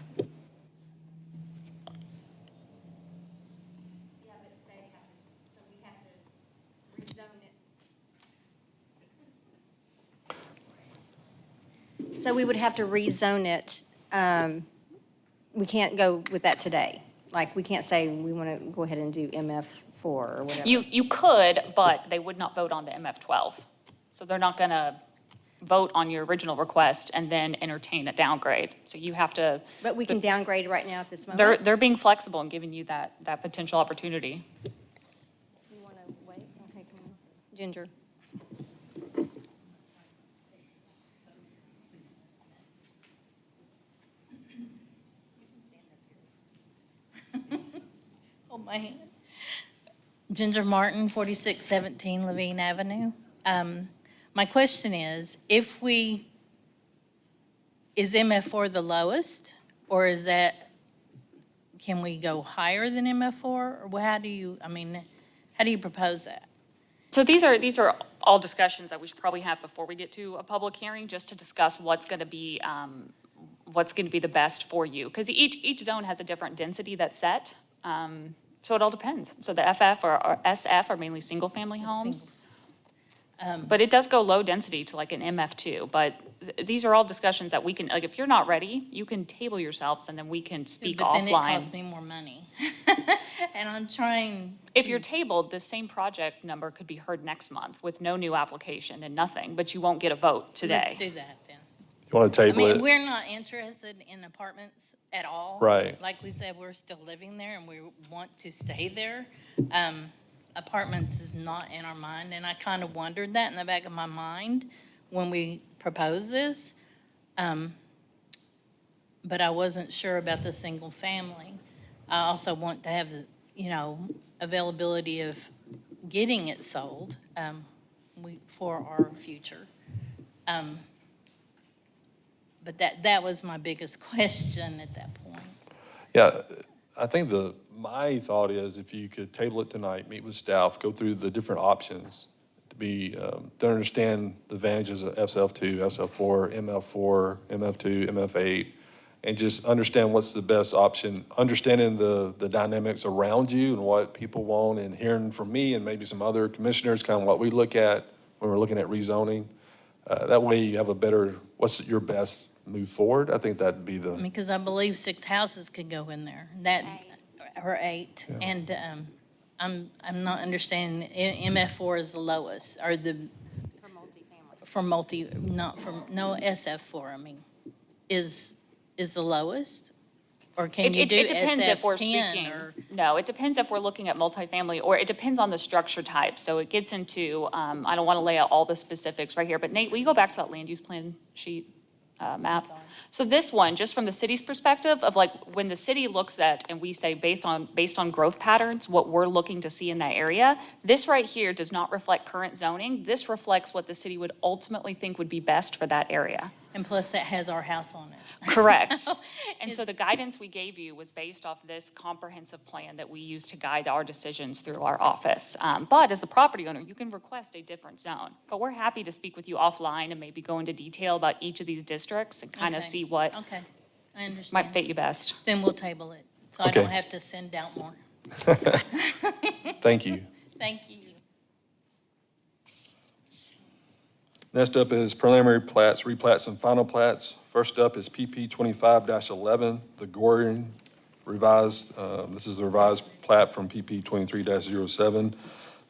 So we would have to rezone it. We can't go with that today. Like, we can't say we want to go ahead and do MF4 or whatever. You could, but they would not vote on the MF12. So they're not going to vote on your original request and then entertain a downgrade. So you have to. But we can downgrade right now at this moment? They're being flexible and giving you that potential opportunity. You want to wait? Okay, come on. Ginger. Hold my hand. Ginger Martin, 4617 Levine Avenue. My question is MF4 the lowest, or can we go higher than MF4? Or how do you propose that? So these are all discussions that we should probably have before we get to a public hearing, just to discuss what's going to be the best for you. Because each zone has a different density that's set. So it all depends. So the FF or SF are mainly single-family homes. But it does go low density to like an MF2. But these are all discussions that we can, like, if you're not ready, you can table yourselves and then we can speak offline. But then it costs me more money. And I'm trying. If you're tabled, the same project number could be heard next month with no new application and nothing, but you won't get a vote today. Let's do that then. You want to table it? We're not interested in apartments at all. Right. Like we said, we're still living there and we want to stay there. Apartments is not in our mind, and I kind of wondered that in the back of my mind when we proposed this. But I wasn't sure about the single family. I also want to have the, availability of getting it sold, for our future. But that was my biggest question at that point. Yeah, I think my thought is if you could table it tonight, meet with staff, go through the different options to understand the advantages of SF2, SF4, MF4, MF2, MF8, and just understand what's the best option, understanding the dynamics around you and what people want, and hearing from me and maybe some other commissioners, kind of what we look at when we're looking at rezoning. That way you have a better, what's your best move forward? I think that'd be the. Because I believe 6 houses could go in there, or 8. Yeah. And I'm not understanding, MF4 is the lowest, or no, SF4, is the lowest? Or can you do It depends if we're SF10 speaking. or? No, it depends if we're looking at multifamily, or it depends on the structure type. So it gets into, I don't want to lay out all the specifics right here, but Nate, will you go back to that land use plan sheet map? So this one, just from the city's perspective of like, when the city looks at, and we say based on growth patterns, what we're looking to see in that area, this right here does not reflect current zoning. This reflects what the city would ultimately think would be best for that area. And plus that has our house on it. Correct. And so the guidance we gave you was based off this comprehensive plan that we use to guide our decisions through our office. But as the property owner, you can request a different zone. But we're happy to speak with you offline and maybe go into detail about each of these districts and kind of Okay. see what Okay, I understand. might fit you best. Then we'll table it, so I Okay. don't have to send out more. Thank you. Thank you. Next up is preliminary plats, replats, and final plats. First up is PP 25-11, the Gordon revised. This is a revised plat from PP 23-07.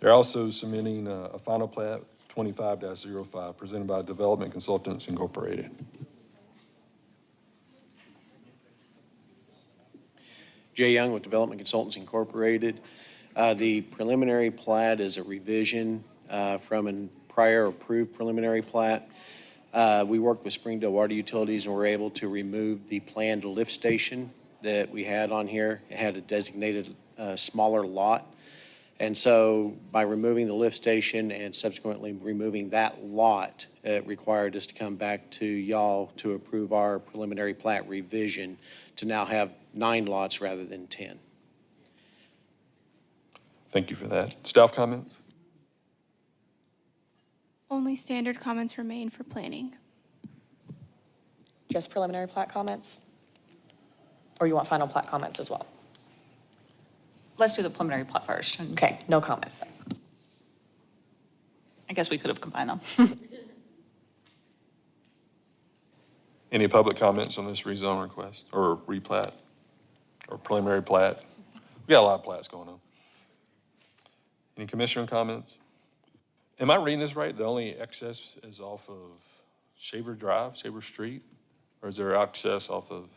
They're also submitting a final plat, 25-05, presented by Development Consultants Incorporated. Jay Young with Development Consultants Incorporated. The preliminary plat is a revision from a prior approved preliminary plat. We worked with Springdale Water Utilities and were able to remove the planned lift station that we had on here. It had a designated smaller lot. And so by removing the lift station and subsequently removing that lot, it required us to come back to y'all to approve our preliminary plat revision to now have 9 lots rather than 10. Thank you for that. Staff comments? Only standard comments remain for planning. Just preliminary plat comments? Or you want final plat comments as well? Let's do the preliminary plat first. and Okay, no comments then. I guess we could have combined them. Any public comments on this rezone request or replat or preliminary plat? We got a lot of plats going on. Any commissioner comments? Am I reading this right? The only access is off of Shaver Drive, Shaver Street? Or is there access off of?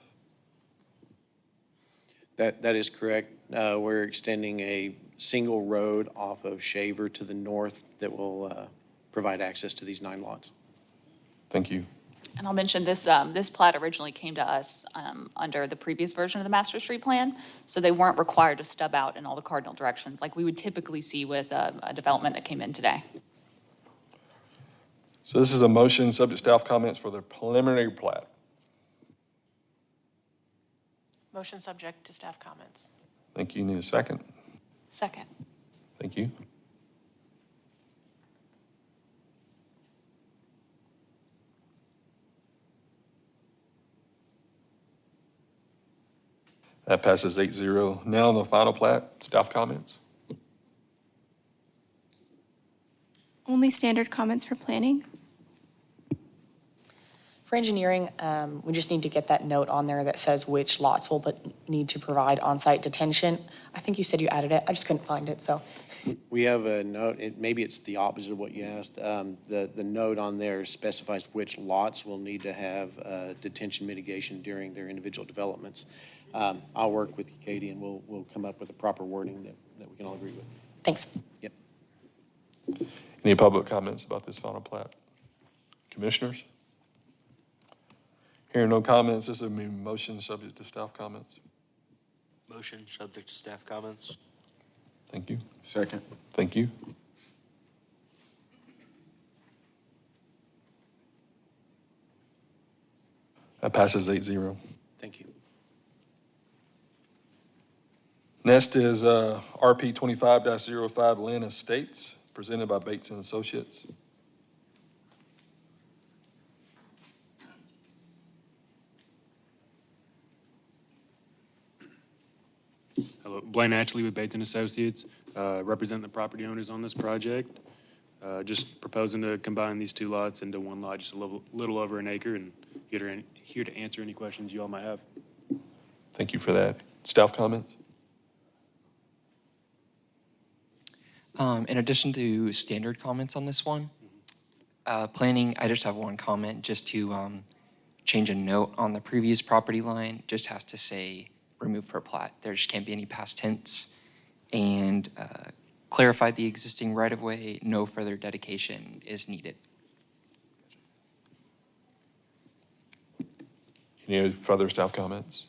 That is correct. We're extending a single road off of Shaver to the north that will provide access to these 9 lots. Thank you. And I'll mention this, this plat originally came to us under the previous version of the master street plan. So they weren't required to stub out in all the cardinal directions like we would typically see with a development that came in today. So this is a motion subject to staff comments for the preliminary plat. Motion subject to staff comments. Thank you. Need a second? Second. Thank you. That passes 8-0. Now on the final plat, staff comments. Only standard comments for planning. For engineering, we just need to get that note on there that says which lots will need to provide on-site detention. I think you said you added it. I just couldn't find it, so. We have a note, maybe it's the opposite of what you asked. The note on there specifies which lots will need to have detention mitigation during their individual developments. I'll work with you, Katie, and we'll come up with a proper wording that we can all agree with. Thanks. Yep. Any public comments about this final plat? Commissioners? Hearing no comments, this is a motion subject to staff comments. Motion subject to staff comments. Thank you. Second. Thank you. That passes 8-0. Thank you. Next is RP 25-05 Lynn Estates, presented by Bates and Associates. Hello, Blaine Ashley with Bates and Associates, represent the property owners on this project. Just proposing to combine these 2 lots into 1 lot, just a little over an acre, and here to answer any questions you all might have. Thank you for that. Staff comments? In addition to standard comments on this one, planning, I just have one comment just to change a note on the previous property line. Just has to say remove per plat. There just can't be any past tense. And clarify the existing right-of-way. No further dedication is needed. Any further staff comments?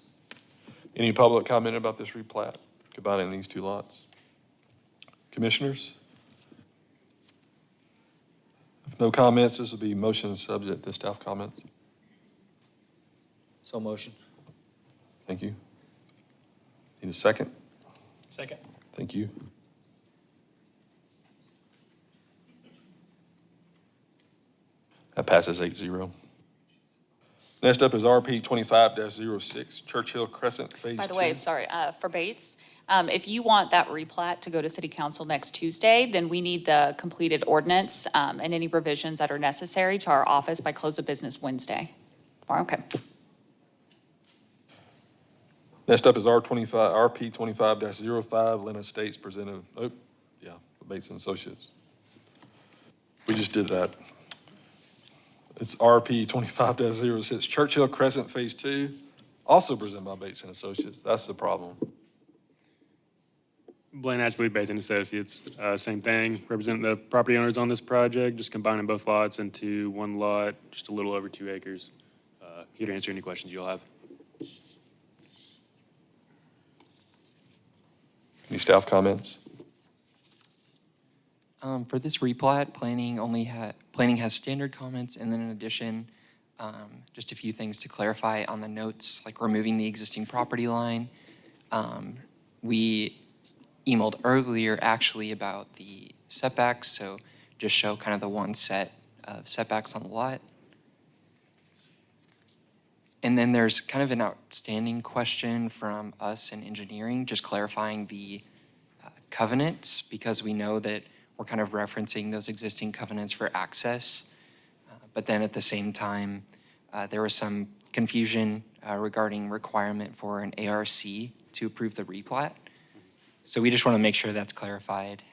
Any public comment about this replat, combining these 2 lots? Commissioners? If no comments, this will be motion subject to staff comments. So motion. Thank you. Need a second? Second. Thank you. That passes 8-0. Next up is RP 25-06 Churchill Crescent Phase 2. By the way, I'm sorry, for Bates, if you want that replat to go to city council next Tuesday, then we need the completed ordinance and any revisions that are necessary to our office by close of business Wednesday. Okay. Next up is RP 25-05 Lynn Estates presented, Bates and Associates. We just did that. It's RP 25-06 Churchill Crescent Phase 2, also presented by Bates and Associates. That's the problem. Blaine Ashley, Bates and Associates, same thing, represent the property owners on this project, just combining both lots into 1 lot, just a little over 2 acres. Here to answer any questions you'll have. Any staff comments? For this replat, planning has standard comments, and then in addition, just a few things to clarify on the notes, like removing the existing property line. We emailed earlier actually about the setbacks, so just show kind of the one set of setbacks on the lot. And then there's kind of an outstanding question from us in engineering, just clarifying the covenants, because we know that we're kind of referencing those existing covenants for access. But then at the same time, there was some confusion regarding requirement for an ARC to approve the replat. So we just want to make sure that's clarified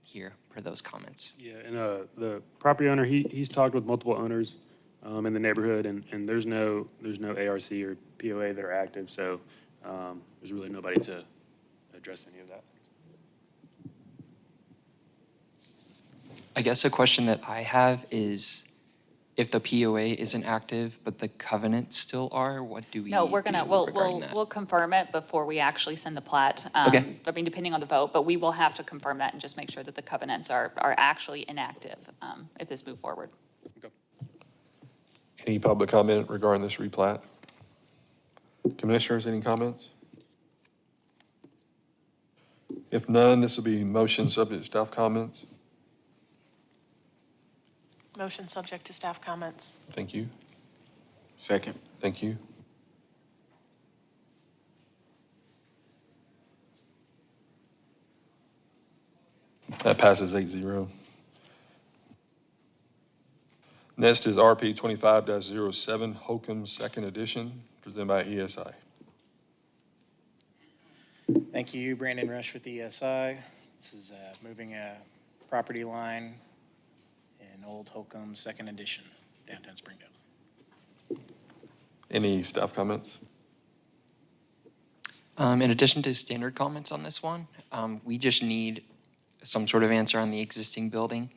here per those comments. Yeah, and the property owner, he's talked with multiple owners in the neighborhood, and there's no ARC or POA that are active, so there's really nobody to address any of that. I guess a question that I have is, if the POA isn't active, but the covenants still are, what do we No, we're gonna, do we'll regarding that? confirm it before we actually send the plat. Okay. I mean, depending on the vote, but we will have to confirm that and just make sure that the covenants are actually inactive if this move forward. Any public comment regarding this replat? Commissioners, any comments? If none, this will be motion subject to staff comments. Motion subject to staff comments. Thank you. Second. Thank you. That passes 8-0. Next is RP 25-07, Holcomb Second Edition, presented by ESI. Thank you, Brandon Rush with ESI. This is moving a property line in Old Holcomb Second Edition, downtown Springdale. Any staff comments? In addition to standard comments on this one, we just need some sort of answer on the existing building.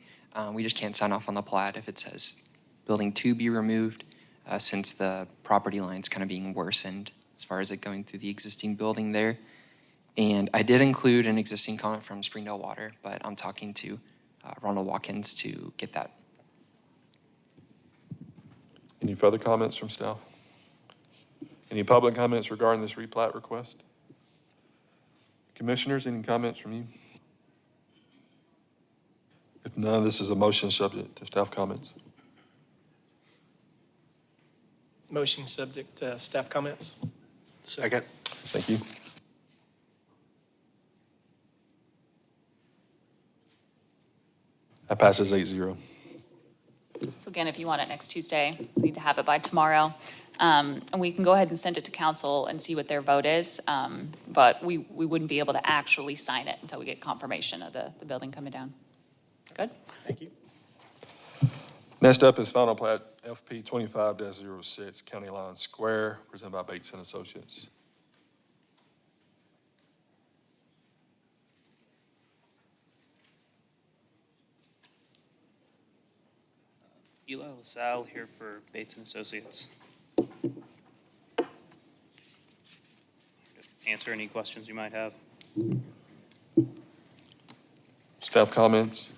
We just can't sign off on the plat if it says building 2 be removed, since the property line's kind of being worsened as far as it going through the existing building there. And I did include an existing comment from Springdale Water, but I'm talking to Ronald Watkins to get that. Any further comments from staff? Any public comments regarding this replat request? Commissioners, any comments from you? If none, this is a motion subject to staff comments. Motion subject to staff comments. Second. Thank you. That passes 8-0. So again, if you want it next Tuesday, we need to have it by tomorrow. And we can go ahead and send it to council and see what their vote is. But we wouldn't be able to actually sign it until we get confirmation of the building coming down. Good? Thank you. Next up is final plat FP 25-06, County Line Square, presented by Bates and Associates. Eli LaSalle here for Bates and Associates. Answer any questions you might have. Staff comments?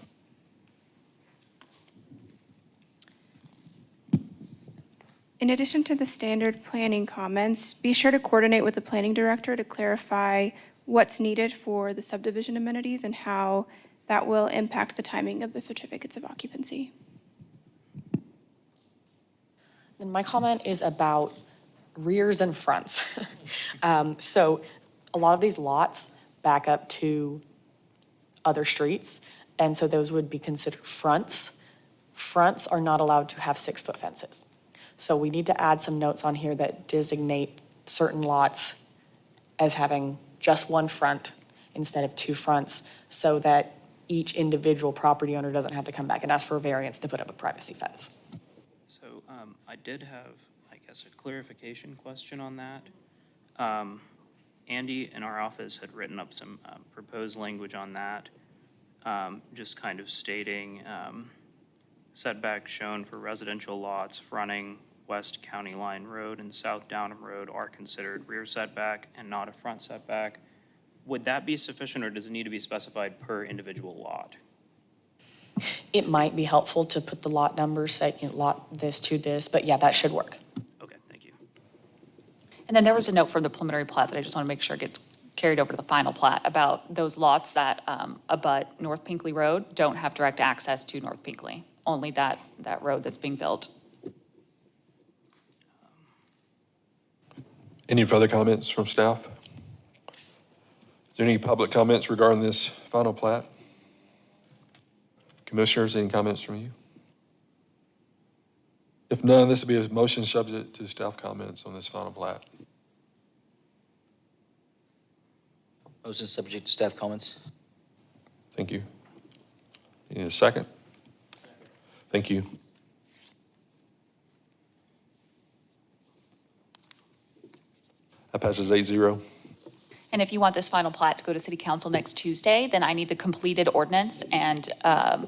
In addition to the standard planning comments, be sure to coordinate with the planning director to clarify what's needed for the subdivision amenities and how that will impact the timing of the certificates of occupancy. And my comment is about rears and fronts. So a lot of these lots back up to other streets, and so those would be considered fronts. Fronts are not allowed to have 6-foot fences. So we need to add some notes on here that designate certain lots as having just one front instead of 2 fronts, so that each individual property owner doesn't have to come back and ask for a variance to put up a privacy fence. So I did have, I guess, a clarification question on that. Andy in our office had written up some proposed language on that, just kind of stating setbacks shown for residential lots fronting West County Line Road and South Downham Road are considered rear setback and not a front setback. Would that be sufficient, or does it need to be specified per individual lot? It might be helpful to put the lot numbers, say, you know, lot this to this, but yeah, that should work. Okay, thank you. And then there was a note from the preliminary plat that I just want to make sure gets carried over to the final plat about those lots that abut North Pinkley Road don't have direct access to North Pinkley, only that road that's being built. Any further comments from staff? Is there any public comments regarding this final plat? Commissioners, any comments from you? If none, this will be a motion subject to staff comments on this final plat. Motion subject to staff comments. Thank you. You need a second? Thank you. That passes 8-0. And if you want this final plat to go to city council next Tuesday, then I need the completed ordinance and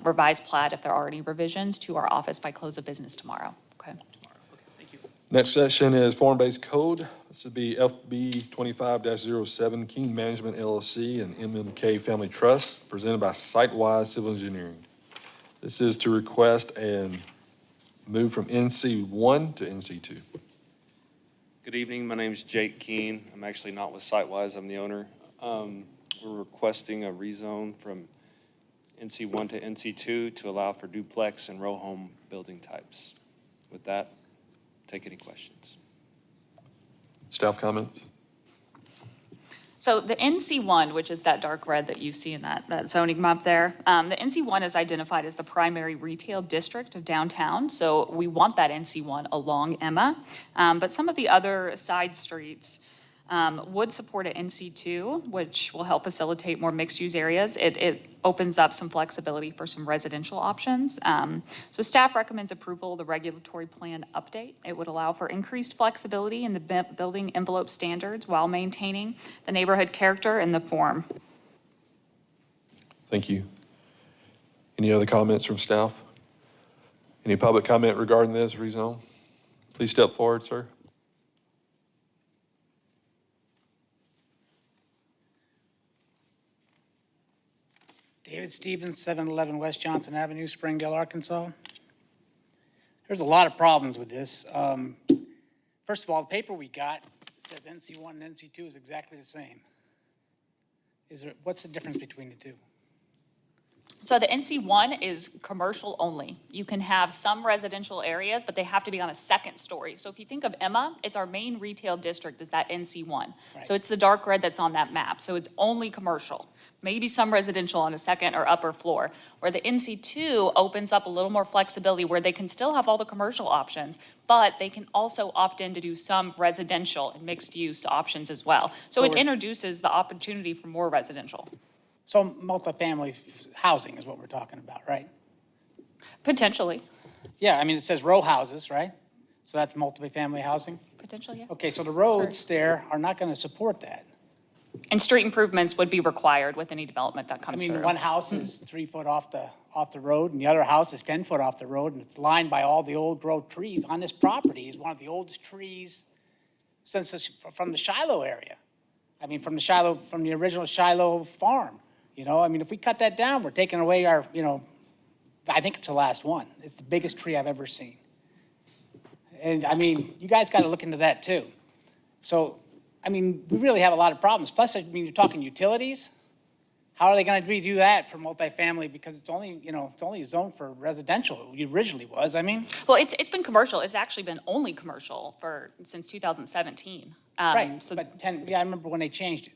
revised plat, if there are any revisions, to our office by close of business tomorrow. Okay? Next session is form-based code. This would be FB 25-07, King Management LLC and MMK Family Trust, presented by Sitewise Civil Engineering. This is to request and move from NC1 to NC2. Good evening, my name is Jake Keene. I'm actually not with Sitewise, I'm the owner. We're requesting a rezone from NC1 to NC2 to allow for duplex and row home building types. With that, take any questions. Staff comments? So the NC1, which is that dark red that you see in that zoning map there, the NC1 is identified as the primary retail district of downtown. So we want that NC1 along Emma. But some of the other side streets would support an NC2, which will help facilitate more mixed-use areas. It opens up some flexibility for some residential options. So staff recommends approval of the regulatory plan update. It would allow for increased flexibility in the building envelope standards while maintaining the neighborhood character and the form. Thank you. Any other comments from staff? Any public comment regarding this rezone? Please step forward, sir. David Stevens, 711 West Johnson Avenue, Springdale, Arkansas. There's a lot of problems with this. First of all, the paper we got says NC1 and NC2 is exactly the same. What's the difference between the two? So the NC1 is commercial only. You can have some residential areas, but they have to be on a second story. So if you think of Emma, it's our main retail district is that NC1. So it's the dark red that's on that map. So it's only commercial, maybe some residential on a second or upper floor. Where the NC2 opens up a little more flexibility where they can still have all the commercial options, but they can also opt in to do some residential and mixed use options as well. So it introduces the opportunity for more residential. So multifamily housing is what we're talking about, right? Potentially. Yeah, I mean, it says row houses, right? So that's multifamily housing? Potentially, yeah. Okay, so the roads there are not going to support that. And street improvements would be required with any development that I comes mean, through. one house is 3 foot off the road, and the other house is 10 foot off the road, and it's lined by all the old growth trees on this property. It's one of the oldest trees from the Shiloh area. I mean, from the original Shiloh farm. You know, I mean, if we cut that down, we're taking away our, I think it's the last one. It's the biggest tree I've ever seen. And I mean, you guys got to look into that too. So, I mean, we really have a lot of problems. Plus, I mean, you're talking utilities. How are they going to redo that for multifamily? Because it's only, it's only a zone for residential. It originally was, I mean. Well, it's been commercial. It's actually been only commercial since 2017. Right, so but I remember when they changed it.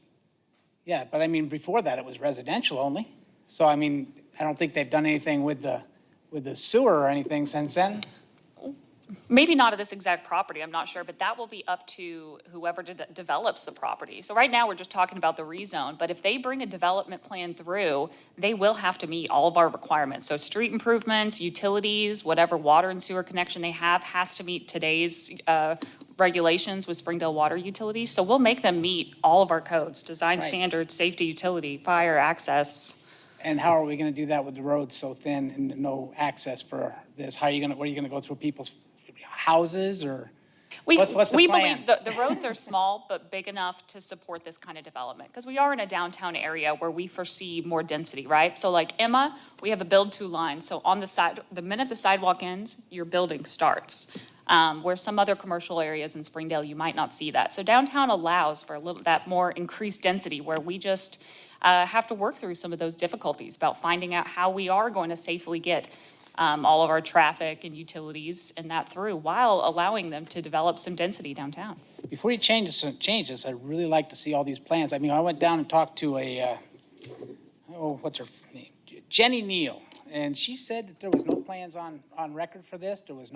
Yeah, but I mean, before that, it was residential only. So, I mean, I don't think they've done anything with the sewer or anything since then. Maybe not at this exact property, I'm not sure, but that will be up to whoever develops the property. So right now, we're just talking about the rezone, but if they bring a development plan through, they will have to meet all of our requirements. So street improvements, utilities, whatever water and sewer connection they have has to meet today's regulations with Springdale Water Utilities. So we'll make them meet all of our codes, design standards, safety, utility, fire, access. And how are we going to do that with the roads so thin and no access for this? Where are you going to go through people's houses or, What's the We plan? believe the roads are small, but big enough to support this kind of development. Because we are in a downtown area where we foresee more density, right? So like Emma, we have a build-to line. So on the side, the minute the sidewalk ends, your building starts. Where some other commercial areas in Springdale, you might not see that. So downtown allows for a little, that more increased density where we just have to work through some of those difficulties about finding out how we are going to safely get all of our traffic and utilities and that through while allowing them to develop some density downtown. Before you change this, I'd really like to see all these plans. I mean, I went down and talked to what's her name? Jenny Neal, and she said that there was no plans on record for this. There was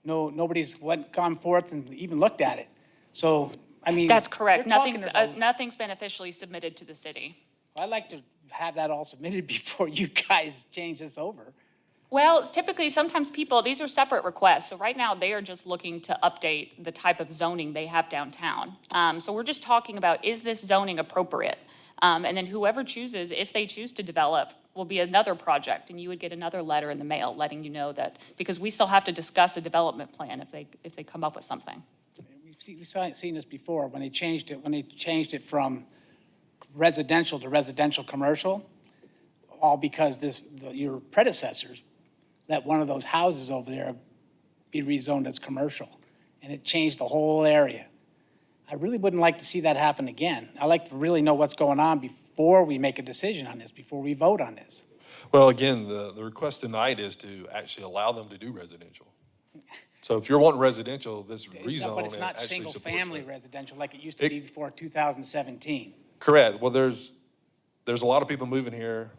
nobody's gone forth and even looked at it. So, I mean. That's correct. you're talking Nothing's been officially submitted to the city. I'd like to have that all submitted before you guys change this over. Well, it's typically, sometimes people, these are separate requests. So right now, they are just looking to update the type of zoning they have downtown. So we're just talking about, is this zoning appropriate? And then whoever chooses, if they choose to develop, will be another project, and you would get another letter in the mail letting you know that, because we still have to discuss a development plan if they come up with something. We've seen this before, when they changed it from residential to residential commercial, all because your predecessors let one of those houses over there be rezoned as commercial, and it changed the whole area. I really wouldn't like to see that happen again. I like to really know what's going on before we make a decision on this, before we vote on this. Well, again, the request tonight is to actually allow them to do residential. So if you're wanting residential, this rezone But it's not actually supports single-family that. residential like it used to be before 2017. Correct. Well, there's a lot of people moving here,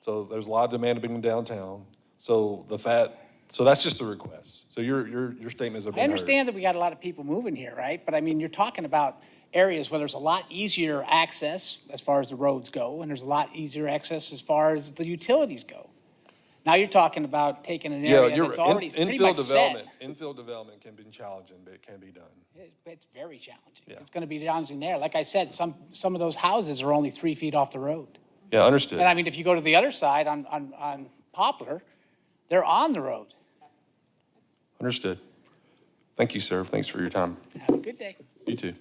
so there's a lot of demand to be in downtown. So that's just a request. So your statements have been I heard. understand that we got a lot of people moving here, right? But I mean, you're talking about areas where there's a lot easier access as far as the roads go, and there's a lot easier access as far as the utilities go. Now you're talking about taking an area that's already pretty much set. Infill development can be challenging, but it can be done. It's very challenging. Yeah. It's going to be challenging there. Like I said, some of those houses are only 3 feet off the road. Yeah, understood. And I mean, if you go to the other side on Poplar, they're on the road. Understood. Thank you, sir. Thanks for your time. Have a good day. You too.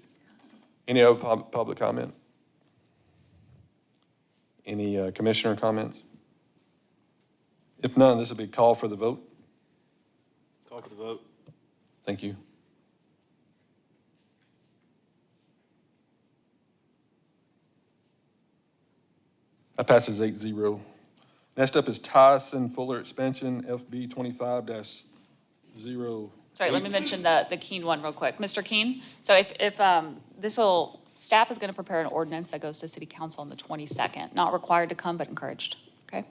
Any other public comment? Any commissioner comments? If none, this will be called for the vote. Call for the vote. Thank you. That passes 8-0. Next up is Tyson Fuller Expansion, FB 25-08. Sorry, let me mention the Keene one real quick. Mr. Keene, so if staff is going to prepare an ordinance that goes to city council on the 22nd, not required to come, but encouraged, okay?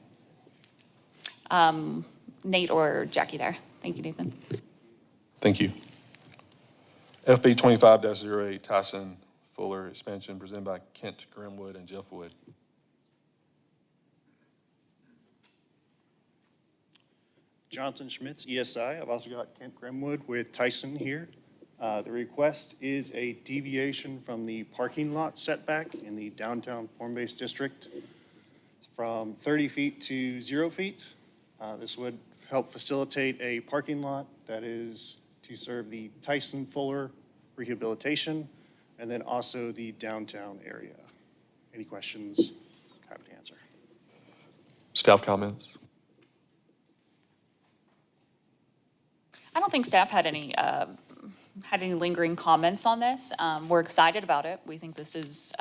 Nate or Jackie there. Thank you, Nathan. Thank you. FB 25-08, Tyson Fuller Expansion, presented by Kent Grimwood and Jeff Wood. Jonathan Schmitz, ESI. I've also got Kent Grimwood with Tyson here. The request is a deviation from the parking lot setback in the downtown form-based district from 30 feet to 0 feet. This would help facilitate a parking lot that is to serve the Tyson Fuller rehabilitation and then also the downtown area. Any questions? Happy to answer. Staff comments? I don't think staff had any lingering comments on this. We're excited about it. We think this is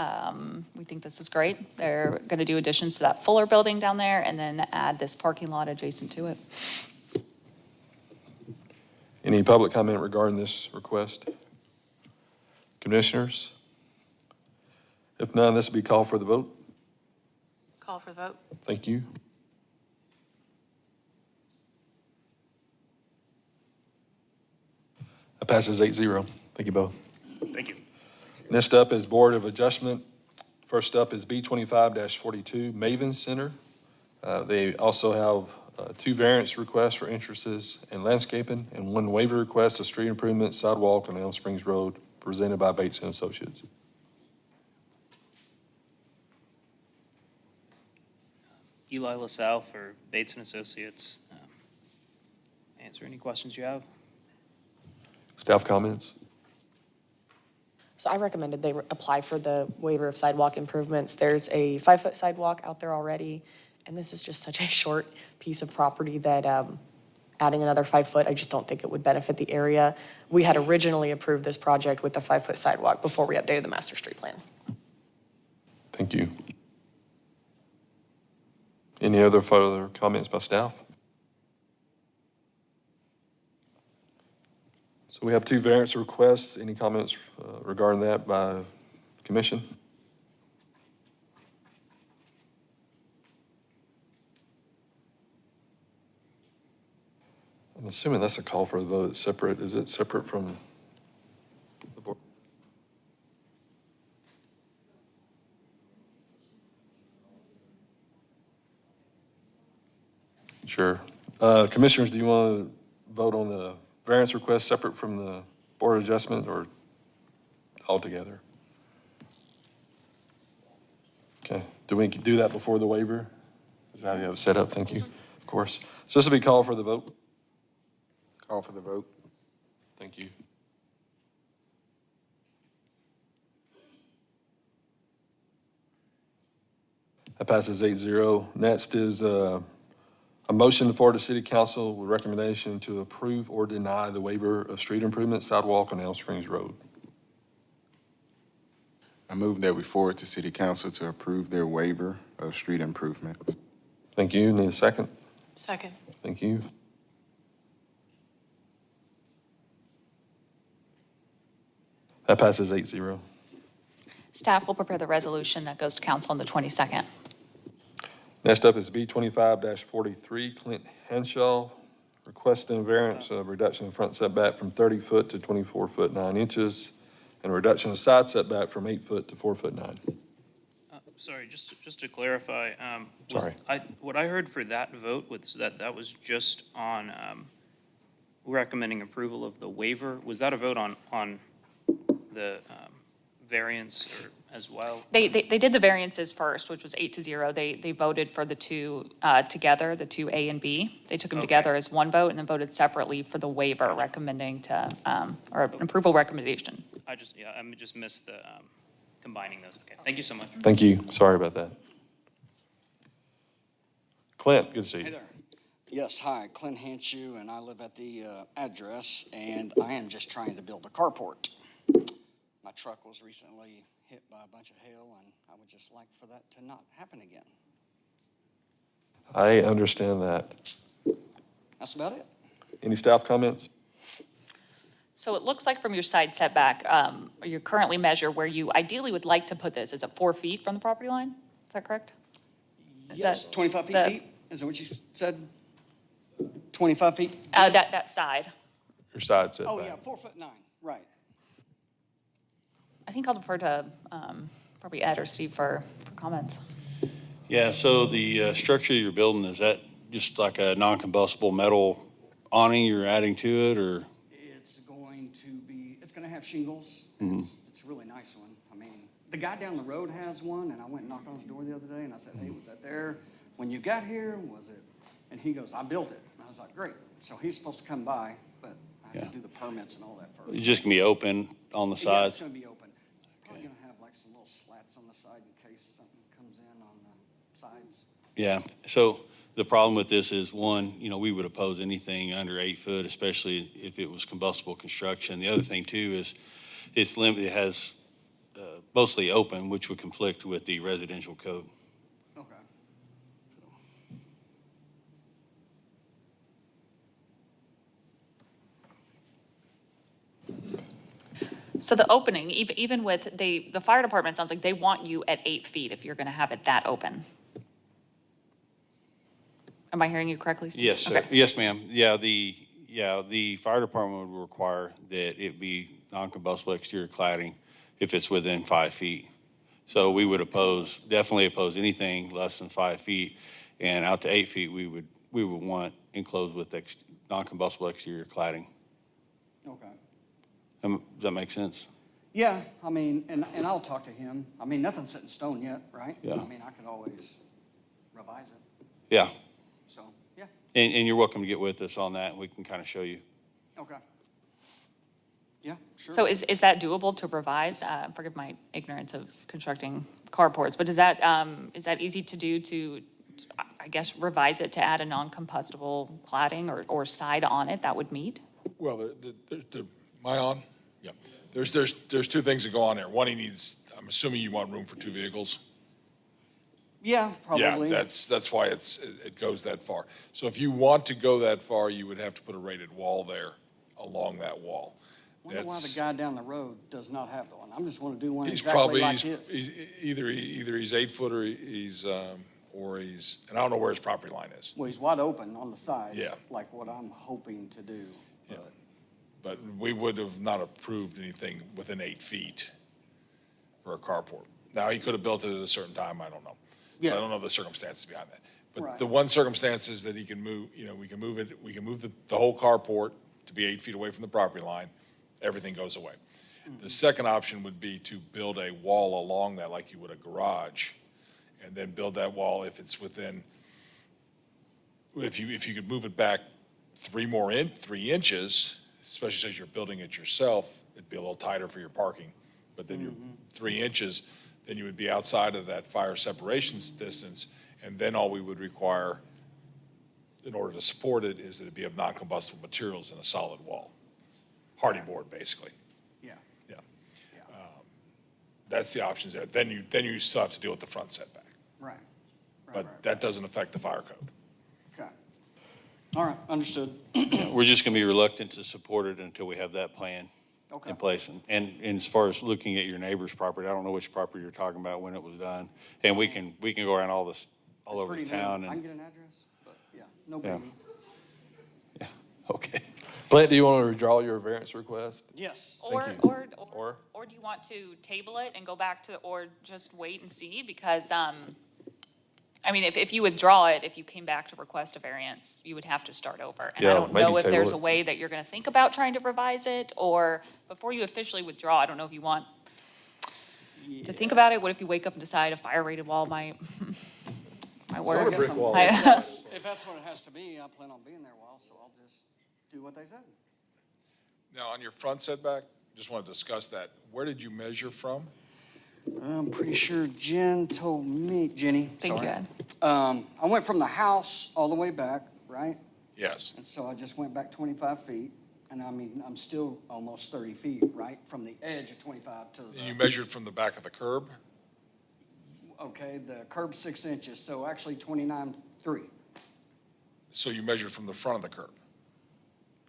great. They're going to do additions to that Fuller building down there and then add this parking lot adjacent to it. Any public comment regarding this request? Commissioners? If none, this will be called for the vote. Call for the vote. Thank you. That passes 8-0. Thank you both. Thank you. Next up is Board of Adjustment. First up is B25-42 Maven Center. They also have 2 variance requests for entrances and landscaping and 1 waiver request of street improvement sidewalk on Elm Springs Road presented by Bates and Associates. Eli LaSalle for Bates and Associates. Answer any questions you have. Staff comments? So I recommended they apply for the waiver of sidewalk improvements. There's a 5-foot sidewalk out there already, and this is just such a short piece of property that adding another 5 foot, I just don't think it would benefit the area. We had originally approved this project with the 5-foot sidewalk before we updated the master street plan. Thank you. Any other further comments by staff? So we have 2 variance requests. Any comments regarding that by commission? I'm assuming that's a call for the vote. It's separate. Is it separate from the board? Sure. Commissioners, do you want to vote on the variance request separate from the board adjustment or altogether? Okay. Do we do that before the waiver? Is that how you have it set up? Thank you. Of course. So this will be called for the vote. Call for the vote. Thank you. That passes 8-0. Next is a motion for the city council with recommendation to approve or deny the waiver of street improvement sidewalk on Elm Springs Road. I move that we forward to city council to approve their waiver of street improvement. Thank you. Need a second? Second. Thank you. That passes 8-0. Staff will prepare the resolution that goes to council on the 22nd. Next up is B 25-43, Clint Henshaw, requesting variance of reduction in front setback from 30 foot to 24 foot 9 inches, and a reduction of side setback from 8 foot to 4 foot 9. Sorry, just to clarify. Sorry. What I heard for that vote was that was just on recommending approval of the waiver. Was that a vote on the variance as well? They did the variances first, which was 8-0. They voted for the two together, the two A and B. They took them together as one vote and then voted separately for the waiver recommending to, or an approval recommendation. I just missed the combining those. Okay, thank you so much. Thank you. Sorry about that. Clint, good to see you. Hey there. Yes, hi, Clint Hanshu, and I live at the address, and I am just trying to build a carport. My truck was recently hit by a bunch of hail, and I would just like for that to not happen again. I understand that. That's about it. Any staff comments? So it looks like from your side setback, you currently measure where you ideally would like to put this. Is it 4 feet from the property line? Is that correct? Yes, 25 feet deep? Is that what you said? 25 feet? That side. Your side setback. Oh, yeah, 4'9", right. I think I'll defer to probably Ed or Steve for comments. Yeah, so the structure you're building, is that just like a non-combustible metal awning you're adding to it, or? It's going to have shingles. Mhm. It's a really nice one. I mean, the guy down the road has one, and I went and knocked on his door the other day, and I said, hey, was that there when you got here? Was it? And he goes, I built it. And I was like, great. So he's supposed to come by, but I have to do the permits and all that first. It's just gonna be open on the Yeah, sides? it's going to be open. Probably going to have like some little slats on the side in case something comes in on the sides. Yeah, so the problem with this is, one, we would oppose anything under 8 foot, especially if it was combustible construction. The other thing too is it's limited, it has mostly open, which would conflict with the residential code. Okay. So the opening, even with the fire department, sounds like they want you at 8 feet if you're going to have it that open. Am I hearing you correctly, Steve? Yes, sir. Okay. Yes, ma'am. Yeah, the fire department would require that it be non-combustible exterior cladding if it's within 5 feet. So we would definitely oppose anything less than 5 feet, and out to 8 feet, we would want enclosed with non-combustible exterior cladding. Okay. Does that make sense? Yeah, I mean, and I'll talk to him. I mean, nothing's set in stone yet, right? Yeah. I mean, I could always revise it. Yeah. So, yeah. And you're welcome to get with us on that, and we can kind of show you. Okay. Yeah, sure. So is that doable to revise? Forgive my ignorance of constructing carports, but is that easy to do to, I guess, revise it to add a non-combustible cladding or side on it that would meet? Well, am I on? Yeah. There's two things that go on there. One, I'm assuming you want room for two vehicles? Yeah, probably. Yeah, that's why it goes that far. So if you want to go that far, you would have to put a rated wall there along that wall. Wonder why the guy down the road does not have one. I just want to do one He's exactly probably, like his. either he's 8 foot or he's, and I don't know where his property line is. Well, he's wide open on the sides. Yeah. Like what I'm hoping to do. But we would have not approved anything within 8 feet for a carport. Now, he could have built it at a certain time, I don't know. So Yeah. I don't know the circumstances behind that. But Right. the one circumstance is that he can move, we can move the whole carport to be 8 feet away from the property line. Everything goes away. The second option would be to build a wall along that like you would a garage, and then build that wall if it's within, if you could move it back 3 inches, especially since you're building it yourself, it'd be a little tighter for your parking. But then you're 3 inches, then you would be outside of that fire separations distance, and then all we would require in order to support it is that it be of non-combustible materials in a solid wall. Hardy board, basically. Yeah. Yeah. That's the options there. Then you still have to deal with the front setback. Right. But that doesn't affect the fire code. Okay. All right, understood. We're just going to be reluctant to support it until we have that plan Okay. in place. And as far as looking at your neighbor's property, I don't know which property you're talking about, when it was done. And we can go around all over It's the pretty town new. I can and, get an address, but yeah, no Yeah. biggie. okay. Clint, do you want to withdraw your variance request? Yes. Or you. do you want to table it and go back to, or just wait and see? Because, I mean, if you withdraw it, if you came back to request a variance, you would have to start over. And I Yeah, don't maybe know if table there's it. a way that you're going to think about trying to revise it, or before you officially withdraw, I don't know if you want to think about it. What if you wake up and decide a fire-rated wall might work? a brick wall. If that's what it has to be, I plan on being there a while, so I'll just do what they said. Now, on your front setback, just want to discuss that. Where did you measure from? I'm pretty sure Jenny told me, Thank you, sorry. Ed. I went from the house all the way back, right? Yes. And so I just went back 25 feet, and I mean, I'm still almost 30 feet, right? From the edge of 25 to And you the, measured from the back of the curb? okay, the curb's 6 inches, so actually 29.3. So you measured from the front of the curb?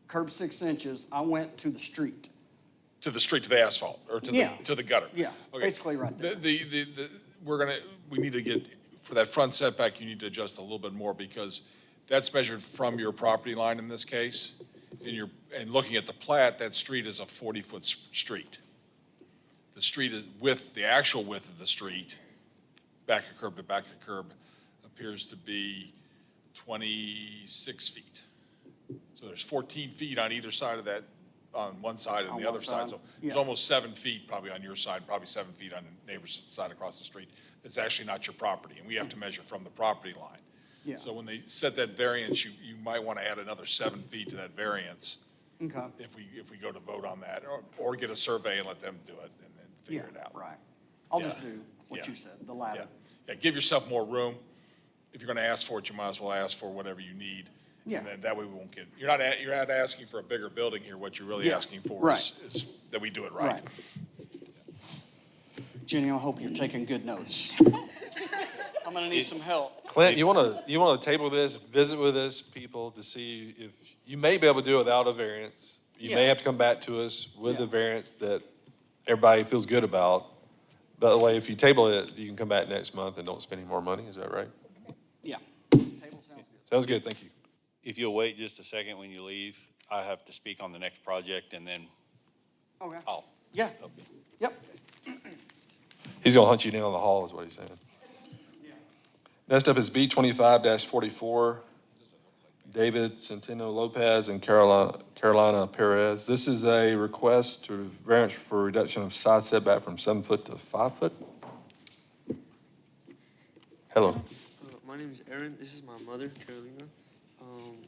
Curb 6 inches, I went to the street. To the street, to the asphalt, or to Yeah. the gutter? Yeah, Okay. basically right there. We need to get, for that front setback, you need to adjust a little bit more because that's measured from your property line in this case. And looking at the plat, that street is a 40-foot street. The street is the actual width of the street, back of curb to back of curb, appears to be 26 feet. So there's 14 feet on either side of that, on one side and On the one other side. side, So there's yeah. almost 7 feet probably on your side, probably 7 feet on the neighbor's side across the street. That's actually not your property, and we have to measure from the property line. Yeah. So when they set that variance, you might want to add another 7 feet to that variance Okay. if we go to vote on that, or get a survey and let them do it and then figure it out. Right. I'll Yeah. just do what Yeah. you said, the latter. Yeah, give yourself more room. If you're going to ask for it, you might as well ask for whatever you need. Yeah. And then that way we won't get, you're not asking for a bigger building here. What you're really Yeah. asking for Right. is that we do it right. Right. Jenny, I hope you're taking good notes. I'm gonna need some help. Clint, you want to table this, visit with us, people, to see if, you may be able to do it without a variance. You may Yeah. have to come back to us with Yeah. a variance that everybody feels good about. By the way, if you table it, you can come back next month and don't spend any more money, is that right? Yeah. Table sounds good. Sounds good, thank you. If you'll wait just a second when you leave, I have to speak on the next project and then Okay. I'll. Yeah. Yep. He's gonna hunt you down in the hall, is what he's saying. Next up is B 25-44, David Centeno Lopez and Carolina Perez. This is a request to variance for reduction of side setback from 7 foot to 5 foot. Hello. My name is Aaron. This is my mother, Carolina.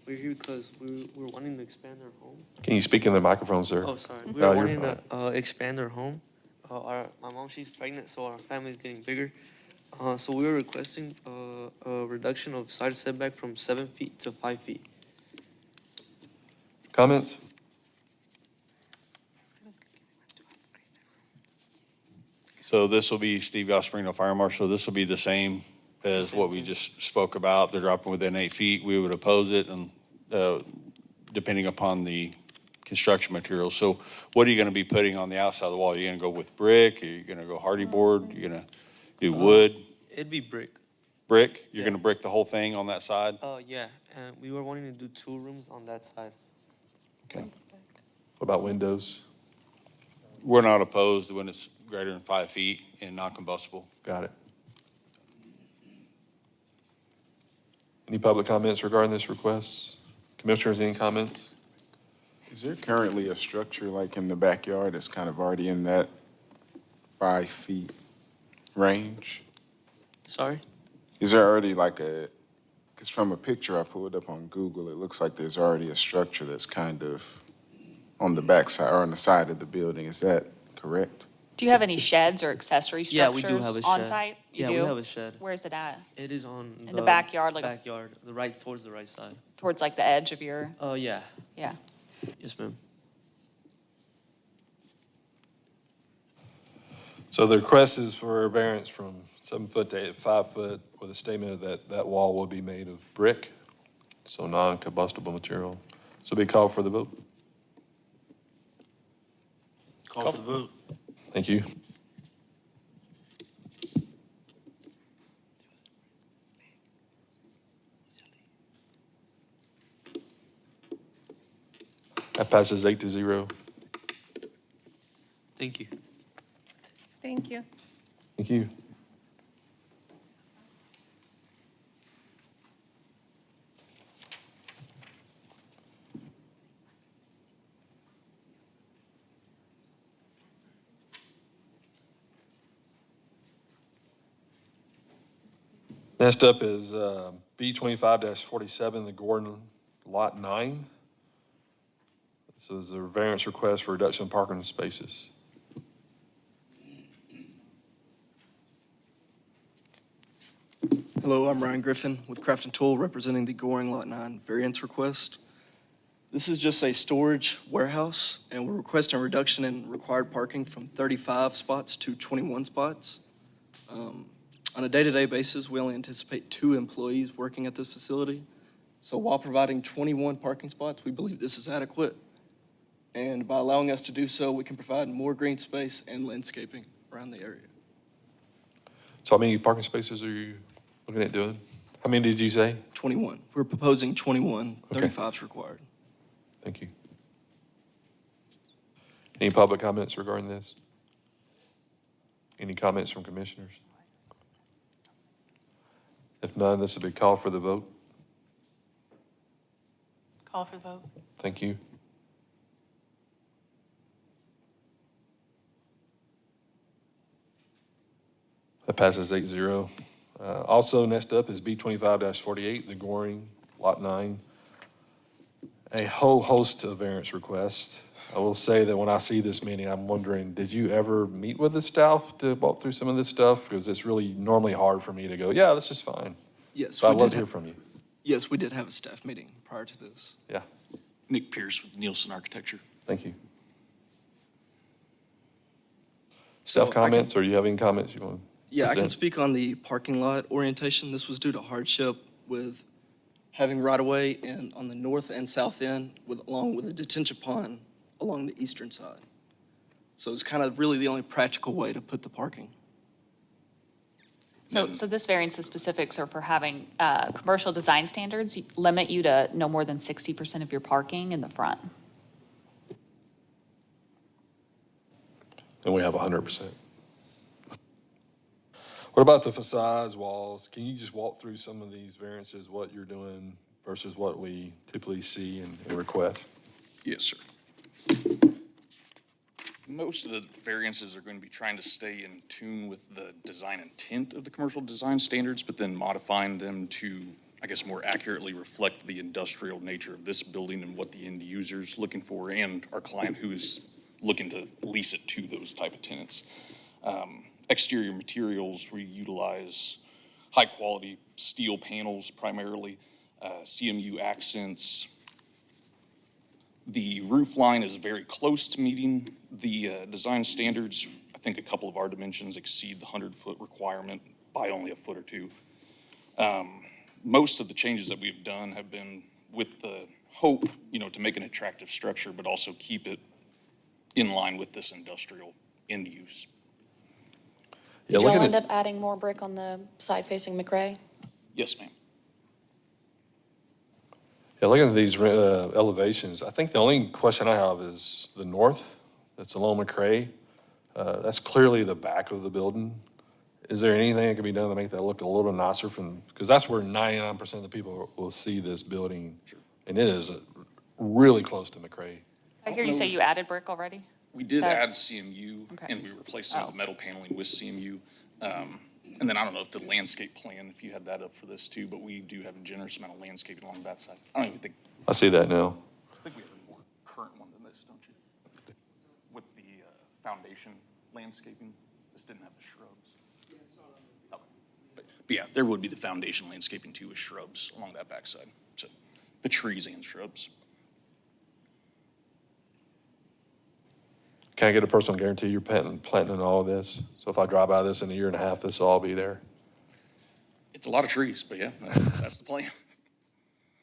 We're here because we're wanting to expand our home. Can you speak in the microphone, sir? Oh, sorry. No, We're you're wanting fine. to expand our home. My mom, she's pregnant, so our family's getting bigger. So we were requesting a reduction of side setback from 7 feet to 5 feet. Comments? So this will be Steve Gasparino, Fire Marshal. This will be the same as what we just spoke about. They're dropping within 8 feet. We would oppose it and, depending upon the construction material. So what are you going to be putting on the outside of the wall? Are you going to go with brick? Are you going to go hardy board? Are you going to do wood? It'd be brick. Brick? You're going to brick the whole thing on that side? Yeah, and we were wanting to do 2 rooms on that side. Okay. What about windows? We're not opposed when it's greater than 5 feet and non-combustible. Got it. Any public comments regarding this request? Commissioners, any comments? Is there currently a structure like in the backyard that's kind of already in that 5 feet range? Sorry? Is there already like because from a picture I pulled up on Google, it looks like there's already a structure that's kind of on the backside or on the side of the building. Is that correct? Do you have any sheds or accessory Yeah, we structures do have a on shed. site? You Yeah, do? we have a shed. Where's it at? It is on In the backyard, like a- backyard, towards the right side. Towards like the edge of your, Oh, yeah. yeah. Yes, ma'am. So the request is for a variance from 7 foot to 5 foot with a statement that that wall will be made of brick, so non-combustible material. So be called for the vote. Call for the vote. Thank you. That passes 8-0. Thank you. Thank you. Thank you. Next up is B 25-47, the Gordon Lot 9. This is a variance request for reduction of parking spaces. Hello, I'm Ryan Griffin with Craft and Tool representing the Goring Lot 9 variance request. This is just a storage warehouse, and we're requesting a reduction in required parking from 35 spots to 21 spots. On a day-to-day basis, we only anticipate 2 employees working at this facility. So while providing 21 parking spots, we believe this is adequate. And by allowing us to do so, we can provide more green space and landscaping around the area. So how many parking spaces are you looking at doing? How many did you say? 21. We're proposing 21, Okay. 35 is required. Thank you. Any public comments regarding this? Any comments from commissioners? If none, this will be called for the vote. Call for the vote. Thank you. That passes 8-0. Also, next up is B 25-48, the Goring Lot 9. A whole host of variance requests. I will say that when I see this many, I'm wondering, did you ever meet with the staff to walk through some of this stuff? Because it's really normally hard for me to go, yeah, that's just fine. Yes, So we I'd love did to hear have- from you. Yes, we did have a staff meeting prior to this. Yeah, Nick Pierce with Nielsen Architecture. thank you. Staff So I can- comments, or you have any comments you want to Yeah, I can present? speak on the parking lot orientation. This was due to hardship with having right-of-way and on the north and south end along with a detention pond along the eastern side. So it's kind of really the only practical way to put the parking. So this variance, the specifics are for having commercial design standards limit you to no more than 60% of your parking in the front. And we have 100%. What about the facades, walls? Can you just walk through some of these variances, what you're doing versus what we typically see and request? Yes, sir. Most of the variances are going to be trying to stay in tune with the design intent of the commercial design standards, but then modifying them to I guess, more accurately reflect the industrial nature of this building and what the end user's looking for and our client who's looking to lease it to those type of tenants. Exterior materials, we utilize high-quality steel panels primarily, CMU accents. The roof line is very close to meeting the design standards. I think a couple of our dimensions exceed the 100-foot requirement by only a foot or two. Most of the changes that we've done have been with the hope, to make an attractive structure, but also keep it in line with this industrial end use. Did y'all end up adding more brick on the side facing McRae? Yes, ma'am. Yeah, looking at these elevations, I think the only question I have is the north, that's along McRae. That's clearly the back of the building. Is there anything that can be done to make that look a little nicer because that's where 99% of the people will see this building. And it is really close to McRae. I hear you say you added brick already? We did That- add CMU, Okay. and we replaced some of the metal paneling with CMU. And then I don't know if the landscape plan, if you had that up for this too, but we do have a generous amount of landscaping along that side. I don't even think, I see that now. I think we have a more current one than this, don't you? With the foundation landscaping, this didn't have the shrubs. Okay. But yeah, there would be the foundation landscaping too with shrubs along that backside. So the trees and shrubs. Can I get a personal guarantee you're planting all of this? So if I drive by this in a year and a half, this will all be there? It's a lot of trees, but yeah, that's the plan.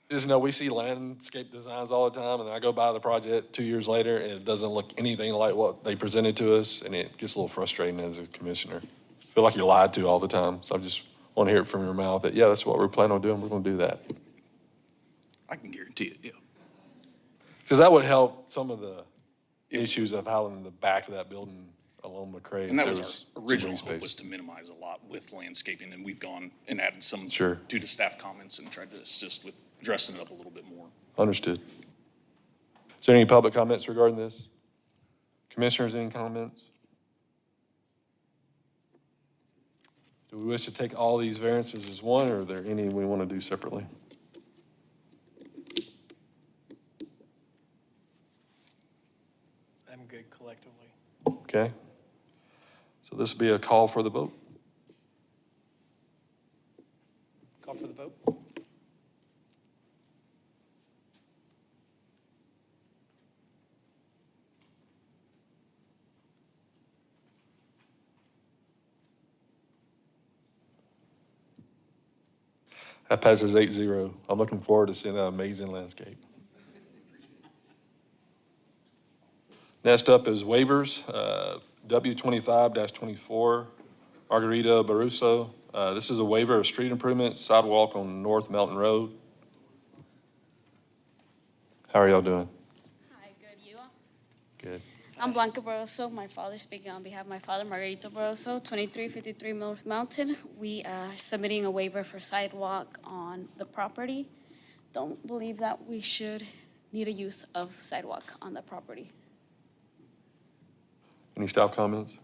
Just know we see landscape designs all the time, and then I go by the project 2 years later, and it doesn't look anything like what they presented to us, and it gets a little frustrating as a commissioner. I feel like you're lied to all the time, so I just want to hear it from your mouth that, yeah, that's what we're planning on doing, we're going to do that. I can guarantee it, yeah. Because that would help some of the issues of how in the back of that building along McRae. And that there was our original too hope, many was space. to minimize a lot with landscaping, and we've gone and added some Sure. due to staff comments and tried to assist with dressing it up a little bit more. Understood. Is there any public comments regarding this? Commissioners, any comments? Do we wish to take all these variances as one, or are there any we want to do separately? I'm good collectively. Okay. So this will be a call for the vote. Call for the vote. That passes 8-0. I'm looking forward to seeing that amazing landscape. Next up is waivers, W25-24, Margarita Baruso. This is a waiver of street improvements, sidewalk on North Mountain Road. How are y'all doing? Hi, good. You? Good. I'm Blanca Barroso. My father speaking on behalf of my father, Margarito Barroso, 2353 North Mountain. We are submitting a waiver for sidewalk on the property. Don't believe that we should need a use of sidewalk on the property. Any staff comments?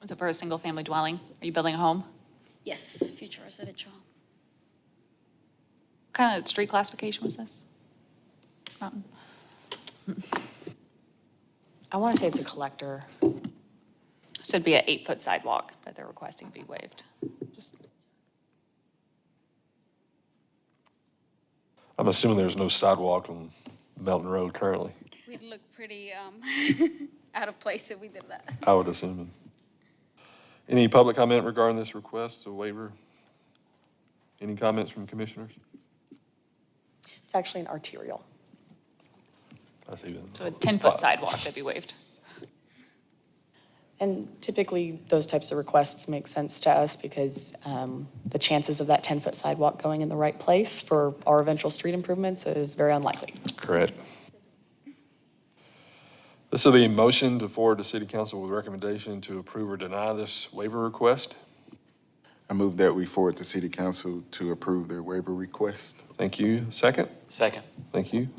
Is it for a single-family dwelling? Are you building a home? Yes, future residential. What kind of street classification was this? Mountain? I want to say it's a collector. So it'd be an 8-foot sidewalk that they're requesting be waived. I'm assuming there's no sidewalk on Mountain Road currently. We'd look pretty out of place if we did that. I would assume. Any public comment regarding this request, a waiver? Any comments from commissioners? It's actually an arterial. That's even. So a 10-foot sidewalk that'd be waived. And typically, those types of requests make sense to us because the chances of that 10-foot sidewalk going in the right place for our eventual street improvements is very unlikely. Correct. This will be a motion to forward to City Council with recommendation to approve or deny this waiver request. I move that we forward to City Council to approve their waiver request. Thank you. Second? Second. Thank you.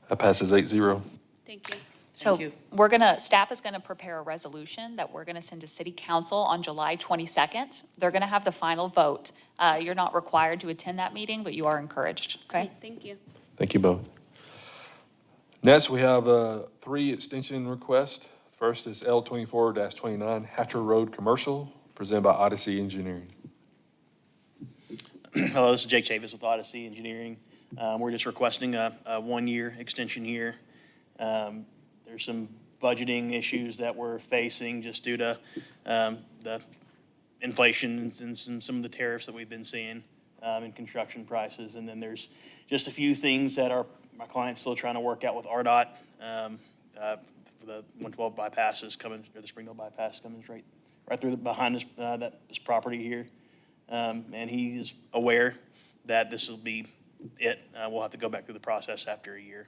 That passes 8-0. Thank you. So staff is gonna prepare a resolution that we're gonna send to city council on July 22nd. They're gonna have the final vote. You're not required to attend that meeting, but you are encouraged, okay? Thank you. Thank you both. Next, we have 3 extension requests. First is L24-29 Hatcher Road Commercial, presented by Odyssey Engineering. Hello, this is Jake Chavis with Odyssey Engineering. We're just requesting a 1-year extension here. There's some budgeting issues that we're facing just due to the inflation and some of the tariffs that we've been seeing in construction prices. And then there's just a few things that my client's still trying to work out with RDOT. For the 112 bypasses coming, or the Springdale bypass coming right through behind this property here. And he is aware that this will be it. We'll have to go back through the process after a year.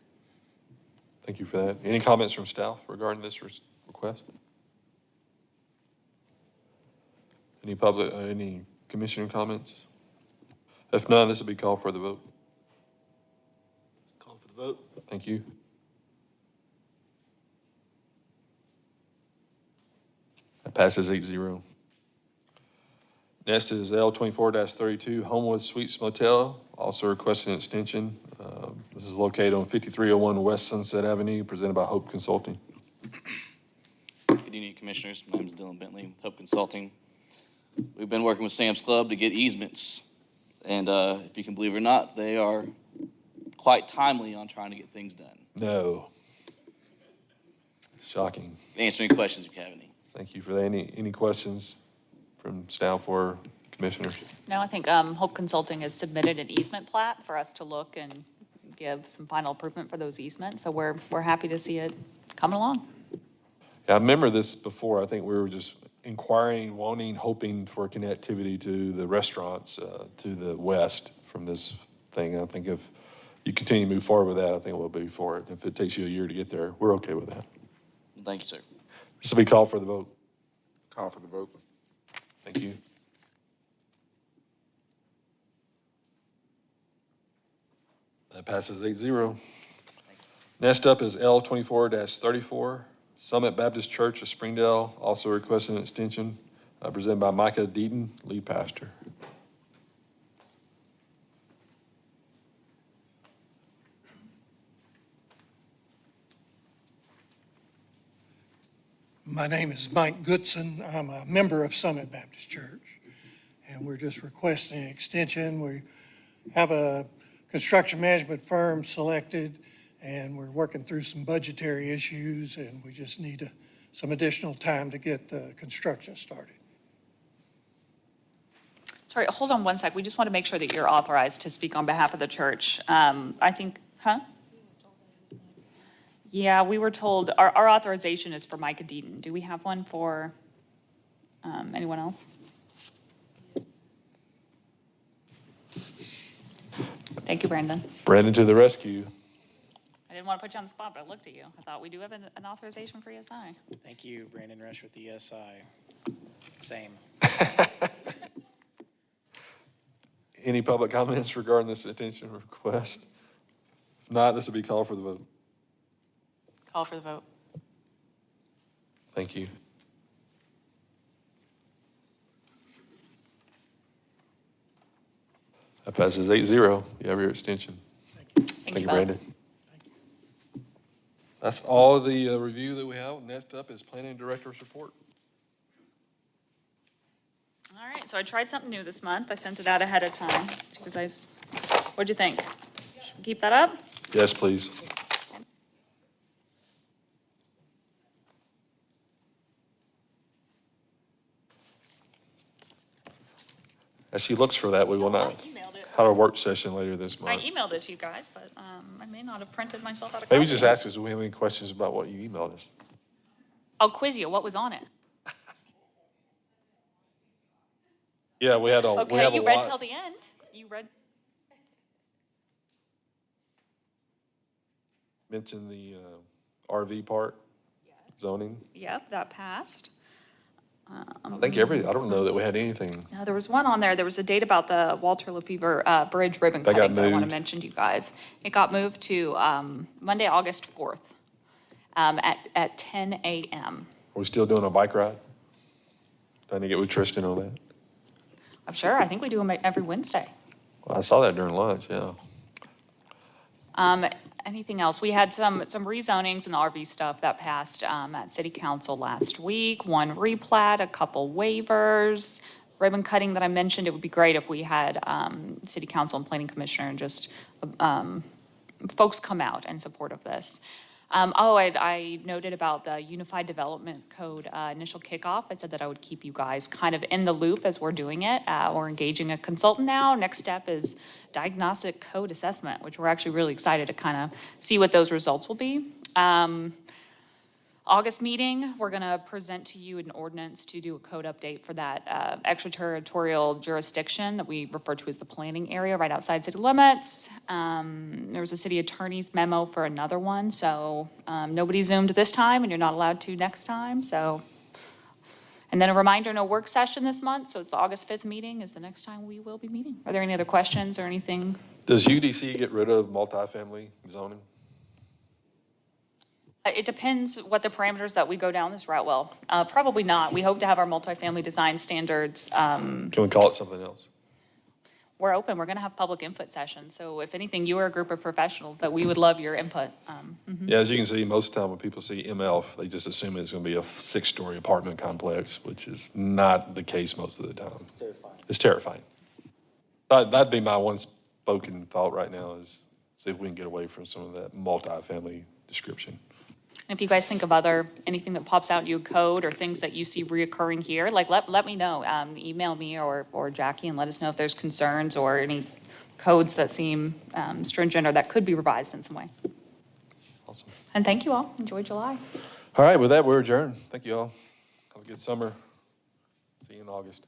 Thank you for that. Any comments from staff regarding this request? Any commissioner comments? If none, this will be called for the vote. Call for the vote. Thank you. That passes 8-0. Next is L24-32 Homewood Suites Motel, also requesting an extension. This is located on 5301 West Sunset Avenue, presented by Hope Consulting. Good evening, Commissioners. My name is Dylan Bentley with Hope Consulting. We've been working with Sam's Club to get easements, and if you can believe it or not, they are quite timely on trying to get things done. No. Shocking. Answer any questions if you have any. Thank you for that. Any questions from staff or commissioners? No, I think Hope Consulting has submitted an easement plat for us to look and give some final improvement for those easements. So we're happy to see it coming along. Yeah, I remember this before. I think we were just inquiring, wanting, hoping for connectivity to the restaurants to the west from this thing. I think if you continue to move forward with that, I think we'll be for it. If it takes you a year to get there, we're okay with that. Thank you, sir. This will be called for the vote. Call for the vote. Thank you. That passes 8-0. Next up is L24-34, Summit Baptist Church of Springdale, also requesting an extension, presented by Micah Deaton, lead pastor. My name is Mike Goodson. I'm a member of Summit Baptist Church, and we're just requesting an extension. We have a construction management firm selected, and we're working through some budgetary issues, and we just need some additional time to get the construction started. Sorry, hold on one sec. We just want to make sure that you're authorized to speak on behalf of the church. I think, Yeah, we were told, our authorization is for Micah Deaton. Do we have one for anyone else? Thank you, Brandon. Brandon to the rescue. I didn't want to put you on the spot, but I looked at you. I thought we do have an authorization for ESI. Thank you, Brandon Rush with ESI. Same. Any public comments regarding this extension request? If not, this will be called for the vote. Call for the vote. Thank you. That passes 8-0. You have your extension. Thank you, both. Brandon. That's all the review that we have. Next up is Planning Director's report. All right, so I tried something new this month. I sent it out ahead of time. What'd you think? Should we keep that up? Yes, please. As she looks for that, we will not have a work session later this I month. emailed it to you guys, but I may not have printed myself out a Maybe copy. just ask us if we have any questions about what you emailed us. I'll quiz you. What was on it? Yeah, we had a, we Okay, have a you read till lot. the end. You read. Mention the RV part, zoning. Yep, that passed. I think I don't know that we had anything. No, there was one on there. There was a date about the Walter Lefevre Bridge ribbon That got cutting that I want to moved. mention to you guys. It got moved to Monday, August 4th at 10 a.m. Are we still doing a bike ride? Trying to get with Tristan on that. I'm sure, I think we do them every Wednesday. Well, I saw that during lunch, yeah. Anything else? We had some rezonings and RV stuff that passed at city council last week. One replat, a couple waivers, ribbon cutting that I mentioned. It would be great if we had city council and planning commissioner and just folks come out in support of this. I noted about the Unified Development Code initial kickoff. I said that I would keep you guys kind of in the loop as we're doing it. We're engaging a consultant now. Next step is diagnostic code assessment, which we're actually really excited to kind of see what those results will be. August meeting, we're going to present to you an ordinance to do a code update for that extraterritorial jurisdiction that we refer to as the planning area right outside city limits. There was a city attorney's memo for another one, so nobody Zoomed this time and you're not allowed to next time, so. And then a reminder, no work session this month, so it's the August 5th meeting is the next time we will be meeting. Are there any other questions or anything? Does UDC get rid of multifamily zoning? It depends what the parameters that we go down this route will. Probably not. We hope to have our multifamily design standards. Can we call it something else? We're open. We're going to have public input sessions. So if anything, you are a group of professionals that we would love your input. Yeah, as you can see, most of the time when people see ML, they just assume it's going to be a 6-story apartment complex, which is not the case most of the time. It's terrifying. It's terrifying. That'd be my one spoken thought right now is see if we can get away from some of that multifamily description. If you guys think of anything that pops out in your code or things that you see reoccurring here, like let me know. Email me or Jackie and let us know if there's concerns or any codes that seem stringent or that could be revised in some way. Awesome. And thank you all. Enjoy July. All right, with that, we're adjourned. Thank you all. Have a good summer. See you in August.